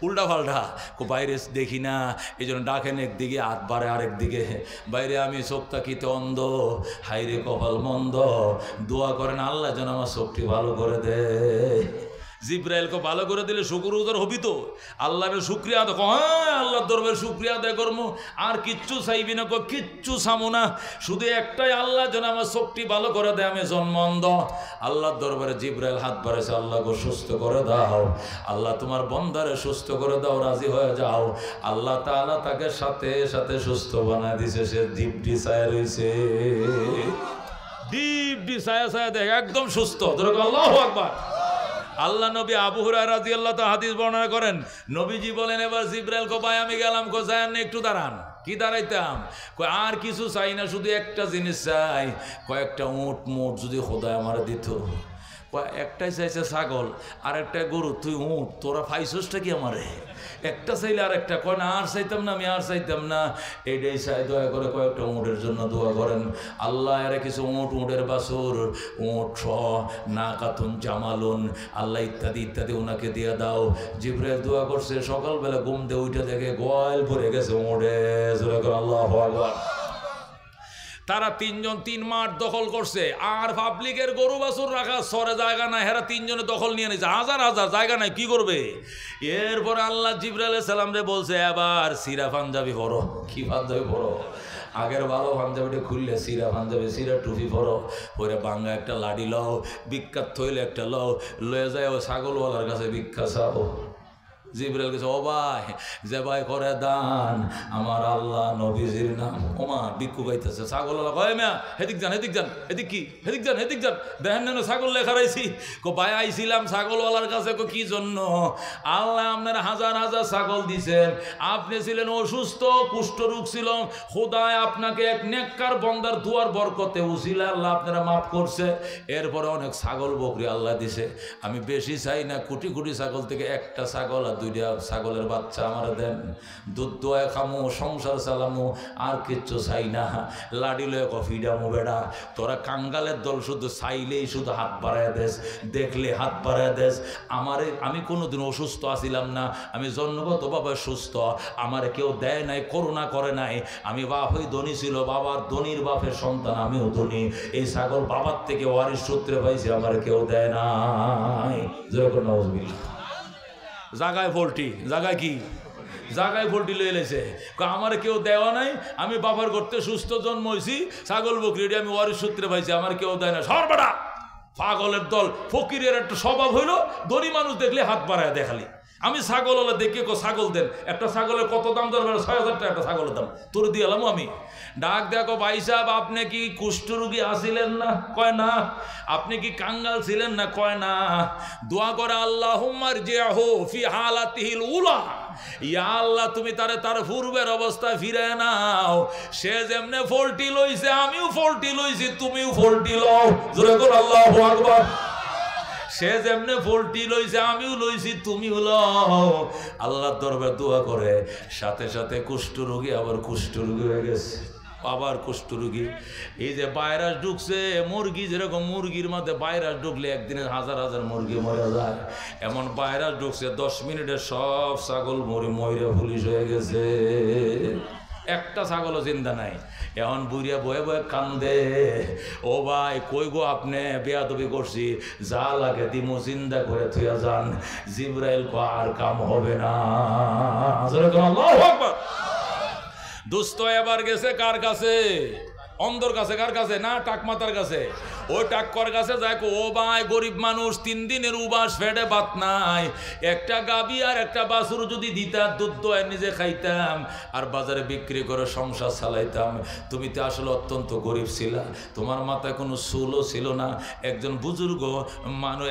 উল্টা পাল্টা। বাইরে দেখি না, এই জন্য ডাকেন একদিকে, হাত বাড়ে আরেক দিকে। বাইরে আমি চোখ তাকিতে অন্ধ, হাইরে কপাল মন্দ। দোয়া করেন আল্লাহ যেন আমার চোখটি ভালো করে দে। জিব্রাইলকে ভালো করে দিলে শুকর উদর হবি তো, আল্লাহর শুক্রিয়া আদায়। হ্যাঁ, আল্লাহর দরবারে শুক্রিয়া আদায় করবো, আর কিচ্ছু চাইবি না, কিচ্ছু চামো না, শুধু একটাই, আল্লাহ যেন আমার চোখটি ভালো করে দেয়, আমি জন্ম অন্ধ। আল্লাহর দরবারে জিব্রাইল হাত বাড়াইছে, আল্লাহকে সুস্থ করে দাও, আল্লাহ তোমার বন্দারে সুস্থ করে দাও, রাজি হয়ে যাও। আল্লাহ তাআলা তাকে সাথে সাথে সুস্থ বানায় দিছে। সে ডিপটি ছায়া রয়েছে, ডিপটি ছায়া দেখ একদম সুস্থ। আল্লাহু আকবার। আল্লাহ নবী আবু হুরায়রা রাদিয়াল্লাহু তাআলা হাদিস বর্ণনা করেন, নবীজি বলেন এবার জিবরাইল কো ভাই আমি গেলাম, কো যান একটু দাঁড়ান। কি দাঁড়াইতাম? কয় আর কিছু চাই না, শুধু একটা জিনিস চাই, কয়েকটা উট মোট যদি খোদা আমার দিত। একটাই চাইছে ছাগল আর একটা গরু, তুই উঠ, তোরা ফাইসোসটা কি আমারে? একটা চাইলে আর একটা, কয় না আর চাইতাম না, আমি আর চাইতাম না, এইটাই চাই, দয়া করে কয়েকটা উঁটের জন্য দোয়া করেন। আল্লাহ এরা কিছু উঁটের বাছুর, উঁট না কাতুন জামালুন, আল্লাহ ইত্যাদি ইত্যাদি ওনাকে দিয়ে দাও। জিবরাইল দোয়া করছে, সকালবেলা ঘুম দিয়ে উঠে দেখে গোয়াল ভরে গেছে উঁটে। আল্লাহু আকবার। তারা তিনজন 3 মাঠ দখল করছে, আর পাবলিকের গরু বাছুর রাখা সরে জায়গা নাই, হেরা তিনজনে দখল নিয়ে নিয়েছে, হাজার হাজার জায়গা নাই, কি করবে? এরপরে আল্লাহ জিবরাইল আলাইহিস সালাম রে বলছে, এবার সিরা পাঞ্জাবি পরো। কি পাঞ্জাবি পরো? আগের ভালো পাঞ্জাবিটা খুললে সিরা পাঞ্জাবি, সিরা টুপি পরো, পরে বাঙ্গা একটা লাডি লও, বিখ্যাত থইলে একটা লও, লয়ে যায় ও ছাগলওয়ালার কাছে ভিক্ষা চাও। জিবরাইল গেছে, ও ভাই যে ভাই করে দান আমার আল্লাহ নবীজির নাম। ওমা ভিক্ষু গাইতেছে, ছাগলওয়ালা কয় মিয়া হেদিক যান, হেদিক যান, এদিক কি, হেদিক যান, হেদিক যান, দেখেন না ছাগল লেখা রাইছি। কো ভাই আইছিলাম ছাগলওয়ালার কাছে। কো কি জন্য? আল্লাহ আপনার হাজার হাজার ছাগল দিছেন, আপনি ছিলেন অসুস্থ, কুষ্ঠরোগ ছিল, খোদায় আপনাকে এক নেককার বন্দার দুয়ার বরকতে উছিলা আল্লাহ আপনারা মাফ করছে। এরপরে অনেক ছাগল বকরি আল্লাহ দিছে, আমি বেশি চাই না, কোটি কোটি ছাগল থেকে একটা ছাগল আর 2টা ছাগলের বাচ্চা আমার দেন, দুধ দোয়া খামু, সংসার চালামু, আর কিচ্ছু চাই না। লাডি লয়ে কফি ডামু। বেড়া তোরা কাঙ্গালের দল, শুধু চাইলেই শুধু হাত বাড়ায় দেশ, দেখলে হাত বাড়ায় দেশ। আমি কোনোদিন অসুস্থ আছিলাম না, আমি জন্মগতভাবে সুস্থ, আমার কেউ দেয় নাই, করুণা করে নাই। আমি বাপই ধনী ছিল, বাবার ধনীর বাপের সন্তান, আমিও ধনী। এই ছাগল বাবার থেকে ওয়ারিশ সূত্রে পাইছি, আমার কেউ দেয় নাই। যেরকম নাউজুবিল্লাহ। জাগায় ভোল্টি, জাগায় কি, জাগায় ভোল্টি লয়ে লেছে, আমার কেউ দেওয়া নাই, আমি বাবার করতে সুস্থ জন্ম হয়েছি, ছাগল বকরি আমি ওয়ারিশ সূত্রে পাইছি, আমার কেউ দেয় না। সরবাড়া পাগলের দল। ফকিরের একটা স্বভাব হইল ধনী মানুষ দেখলে হাত বাড়ায় দেখালি। আমি ছাগল হলে দেখি, ছাগল দেন। একটা ছাগলের কত দাম? দরকার 6,000 টাকা একটা ছাগলের দাম, তোর দিয়ে এলাম আমি। ডাক দেখো, ভাই সাহেব আপনি কি কুষ্ঠরোগী আসিলেন না? কয় না। আপনি কি কাঙ্গাল ছিলেন না? কয় না। দোয়া করে, আল্লাহুম্মা রজিহু ফি হালাতিহিল উলা, ইয়া আল্লাহ তুমি তার পূর্বের অবস্থায় ফিরে নাও। সে যেমনে ফলটি লইছে আমিও ফলটি লইছি, তুমিও ফলটি লও। জোরে করে আল্লাহু আকবার। সে যেমনে ফলটি লইছে আমিও লইছি, তুমিও লও। আল্লাহর দরবারে দোয়া করে, সাথে সাথে কুষ্ঠরোগী আবার কুষ্ঠরোগী হয়ে গেছে, আবার কুষ্ঠরোগী। এই যে ভাইরাস ঢুকছে, মুরগি যেরকম মুরগির মধ্যে ভাইরাস ঢুকলে একদিনে হাজার হাজার মুরগি মরে যায়, এমন ভাইরাস ঢুকছে 10 মিনিটে সব ছাগল মরে পুলিশ হয়ে গেছে, একটা ছাগলও জিন্দা নাই। এখন বুড়িয়া বয়ে বয়ে কান্দে, ও ভাই কই গো আপনি বেয়াদবি করছি, যা লাগে দিমু, জিন্দা করে থুয়া যান। জিবরাইল কো আর কাম হবে না। আল্লাহু আকবার। দুস্থ এবার গেছে কার কাছে? অন্ধর কাছে। কার কাছে? না টাকমাতার কাছে। ওই টাক্কর কাছে যায়, ও ভাই গরিব মানুষ, 3 দিনের উবাস, ফেটে ভাত নাই, একটা গাবি আর একটা বাছুর যদি দিতা, দুধ দোয় নিজে খাইতাম আর বাজারে বিক্রি করে সংসার চালাইতাম। তুমি তো আসলে অত্যন্ত গরিব ছিলা, তোমার মাথায় কোনো চুলও ছিল না। একজন বুজুর্গ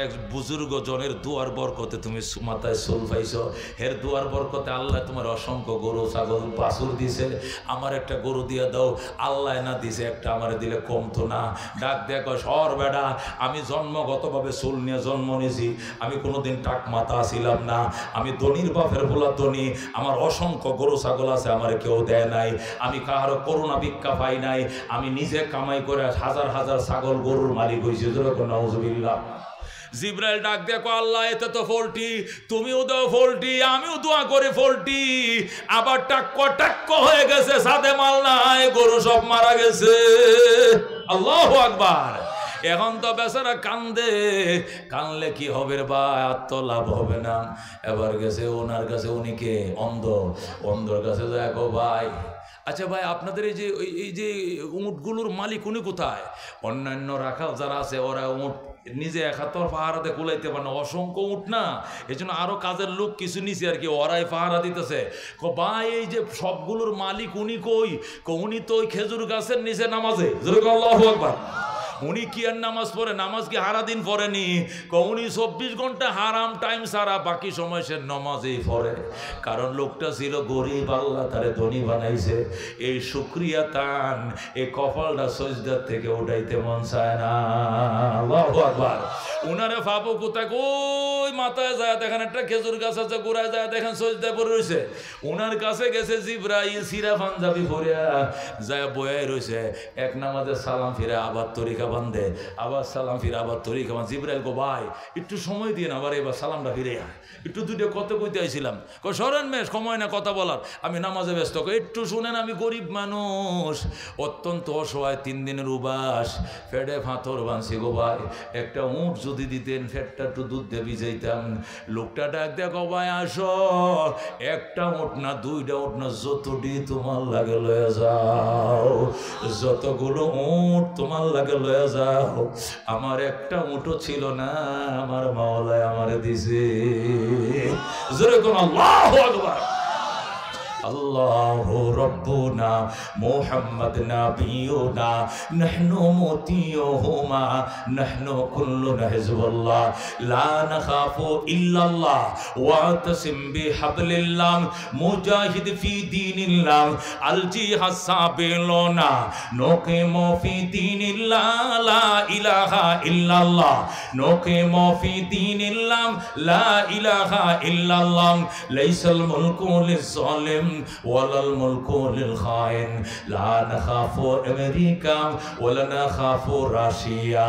এক বুজুর্গ জনের দুয়ার বরকতে তুমি মাথায় চুল পাইছো, হের দুয়ার বরকতে আল্লাহ তোমার অসংখ্য গরু ছাগল বাছুর দিছে, আমার একটা গরু দিয়ে দাও। আল্লাহ না দিছে একটা, আমার দিলে কমতো না। ডাক দেখো, সর বেড়া, আমি জন্মগতভাবে চুল নিয়ে জন্ম নিয়েছি, আমি কোনোদিন টাক মাথা ছিলাম না, আমি ধনির বাপের বলা ধনী, আমার অসংখ্য গরু ছাগল আছে, আমার কেউ দেয় নাই, আমি কারো করুণা ভিক্ষা পাই নাই, আমি নিজে কামাই করে হাজার হাজার ছাগল গরুর মালিক হয়েছি। নাউজুবিল্লাহ। জিবরাইল ডাক দেখো, আল্লাহ এতে তো ফলটি, তুমিও দাও ফলটি, আমিও দোয়া করি ফলটি। আবার টাক্ক হয়ে গেছে, সাথে মাল নাই, গরু সব মারা গেছে। আল্লাহু আকবার। এখন তো বেচারা কান্দে, কানলে কি হবে বা, আর তো লাভ হবে না। এবার গেছে ওনার কাছে, উনি কে? অন্ধর কাছে দেখো, ভাই আচ্ছা ভাই আপনাদের এই যে উঁটগুলোর মালিক উনি কোথায়? অন্যান্য রাখাল যারা আছে ওরা উঁট নিজে এক হাত পাহারাতে কুলাইতে পারে না, অসংখ্য উঠ না, এই জন্য আরো কাজের লোক কিছু নিচে আর কি, ওরাই পাহারা দিতেছে। ভাই এই যে সবগুলোর মালিক উনি কই? উনি তো ওই খেজুর গাছের নিচে নামাজে। আল্লাহু আকবার। উনি কি আর নামাজ পড়ে? নামাজ কি হারা দিন পড়েনি? উনি 24 ঘন্টা হারাম টাইম সারা বাকি সময় সে নামাজই পড়ে। কারণ লোকটা ছিল গরিব, আল্লাহ তারে ধনী বানাইছে। এই শুকরিয়া টান, এই কপালটা সজদার থেকে উঠাইতে মন চায় না। আল্লাহু আকবার। উনারে ভাবো কোথায়, ওই মাথায় যায় দেখেন একটা খেজুর গাছ আছে, গোড়ায় যায় দেখেন সজদায় পড়ে রয়েছে। উনার কাছে গেছে জিবরাইল, সিরা পাঞ্জাবি পরিয়া যায় বয়ে রয়েছে। এক নামাজে সালাম ফিরে আবার তরিকা বান্ধে, আবার সালাম ফিরে আবার তরিকা বান্ধে। জিবরাইল গো ভাই একটু সময় দিয়ে না, আবার এবার সালামটা ফিরে আয়, একটু দুটো কত কইতে আইছিলাম। সরেন মেশ, সময় না কথা বলার, আমি নামাজে ব্যস্ত। একটু শুনেন, আমি গরিব মানুষ, অত্যন্ত অসহায়, 3 দিনের উবাস, ফেটে ফাঁথর বানছি গো ভাই। একটা উঁট যদি দিতেন, ফেটটা একটু দুধ দিয়ে ভিজাইতাম। লোকটা ডাক দেখো ভাই আসো, একটা উঁট না, 2টা উঁট না, যতটি তোমার লাগে লয়ে যাও, যতগুলো উঁট তোমার লাগে লয়ে যাও। আমার একটা উঁটও ছিল না, আমার মাওলায় আমারে দিছে। জোরে কোন আল্লাহু আকবার। আল্লাহু রাব্বুনা মুহাম্মদ নাবিয়ুনা নাহনু মুতিয়ুহুমা নাহনু কুল্লুনা হিজবুল্লাহ লা নাখাফু ইল্লাল্লাহ ওয়াতাসিম বিহাবলিল্লাহ মুজাহিদ ফি দীনিল্লাহ আল জিহাদ সাবিলুনা নুকিমু ফি দীনিল্লাহ লা ইলাহা ইল্লাল্লাহ নুকিমু ফি দীনিল্লাহ লা ইলাহা ইল্লাল্লাহ লাইসাল মুলকু লিজ-জালিম ওয়ালাল মুলকু লিল খাইন লা নাখাফু আমেরিকা ওয়ালা নাখাফু রাশিয়া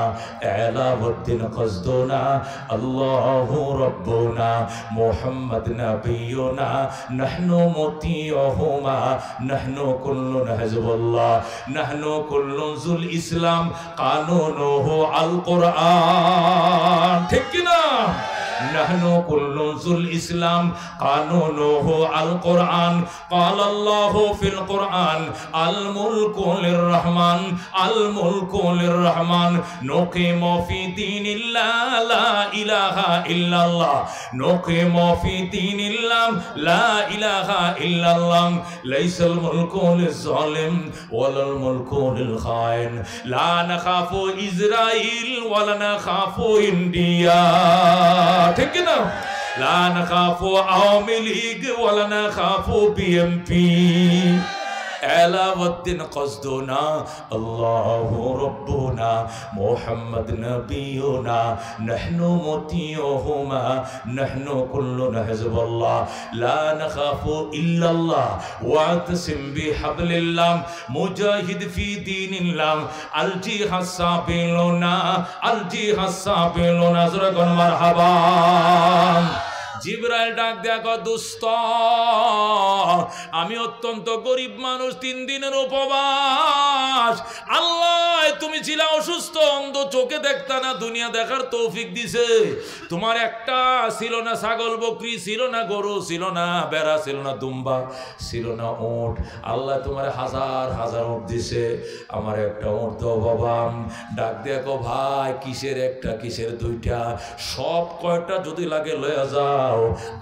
আলাউদ্দিন কসদুনা আল্লাহু রাব্বুনা মুহাম্মদ নাবিয়ুনা নাহনু মুতিয়ুহুমা নাহনু কুল্লুনা হিজবুল্লাহ নাহনু কুল্লুন যুল ইসলাম কানুনুহু আল কুরআন। ঠিক কি না? নাহনু কুল্লু যুল ইসলাম কানুনুহু আল কুরআন। ক্বালা আল্লাহু ফিল কুরআন আল মুলকু লির রহমান আল মুলকু লির রহমান নুকিমু ফি দীনিল্লাহ লা ইলাহা ইল্লাল্লাহ নুকিমু ফি দীনিল্লাহ লা ইলাহা ইল্লাল্লাহ লাইসাল মুলকু লিজ-জালিম ওয়ালাল মুলকু লিল খাইন লা নাখাফু ইসরাইল ওয়ালা নাখাফু ইন্ডিয়া। ঠিক না? লা নাখাফু আওয়ামী লীগ ওয়ালা নাখাফু বিএমপি। আলাউদ্দিন কসদুনা আল্লাহু রাব্বুনা মুহাম্মদ নাবিয়ুনা নাহনু মুতিয়ুহুমা নাহনু কুল্লুনা হিজবুল্লাহ লা নাখাফু ইল্লাল্লাহ ওয়াতাসিম বিহাবলিল্লাহ মুজাহিদ ফি দীনিল্লাহ আল জিহাদ সাবিলুনা আল জিহাদ সাবিলুনা। জোরে কোন মারহাবা। জিবরাইল ডাক দেখো দুস্ত, আমি অত্যন্ত গরিব মানুষ, 3 দিনের উপবাস। আল্লাহ তুমি ছিলা অসুস্থ, অন্ধ, চোখে দেখতা না, দুনিয়া দেখার তৌফিক দিছে। তোমার একটা ছিল না ছাগল বকরি, ছিল না গরু, ছিল না বেড়া, ছিল না দুম্বা, ছিল না উট। আল্লাহ তোমার হাজার হাজার উট দিছে, আমার একটা উট দাও বাবা। ডাক দেখো ভাই, কিসের একটা কিসের 2টা, সব কয়টা যদি লাগে লয়ে যাও।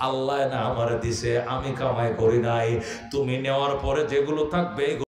আল্লাহ না আমার দিছে, আমি কামাই করি নাই। তুমি নেওয়ার পরে যেগুলো থাকবে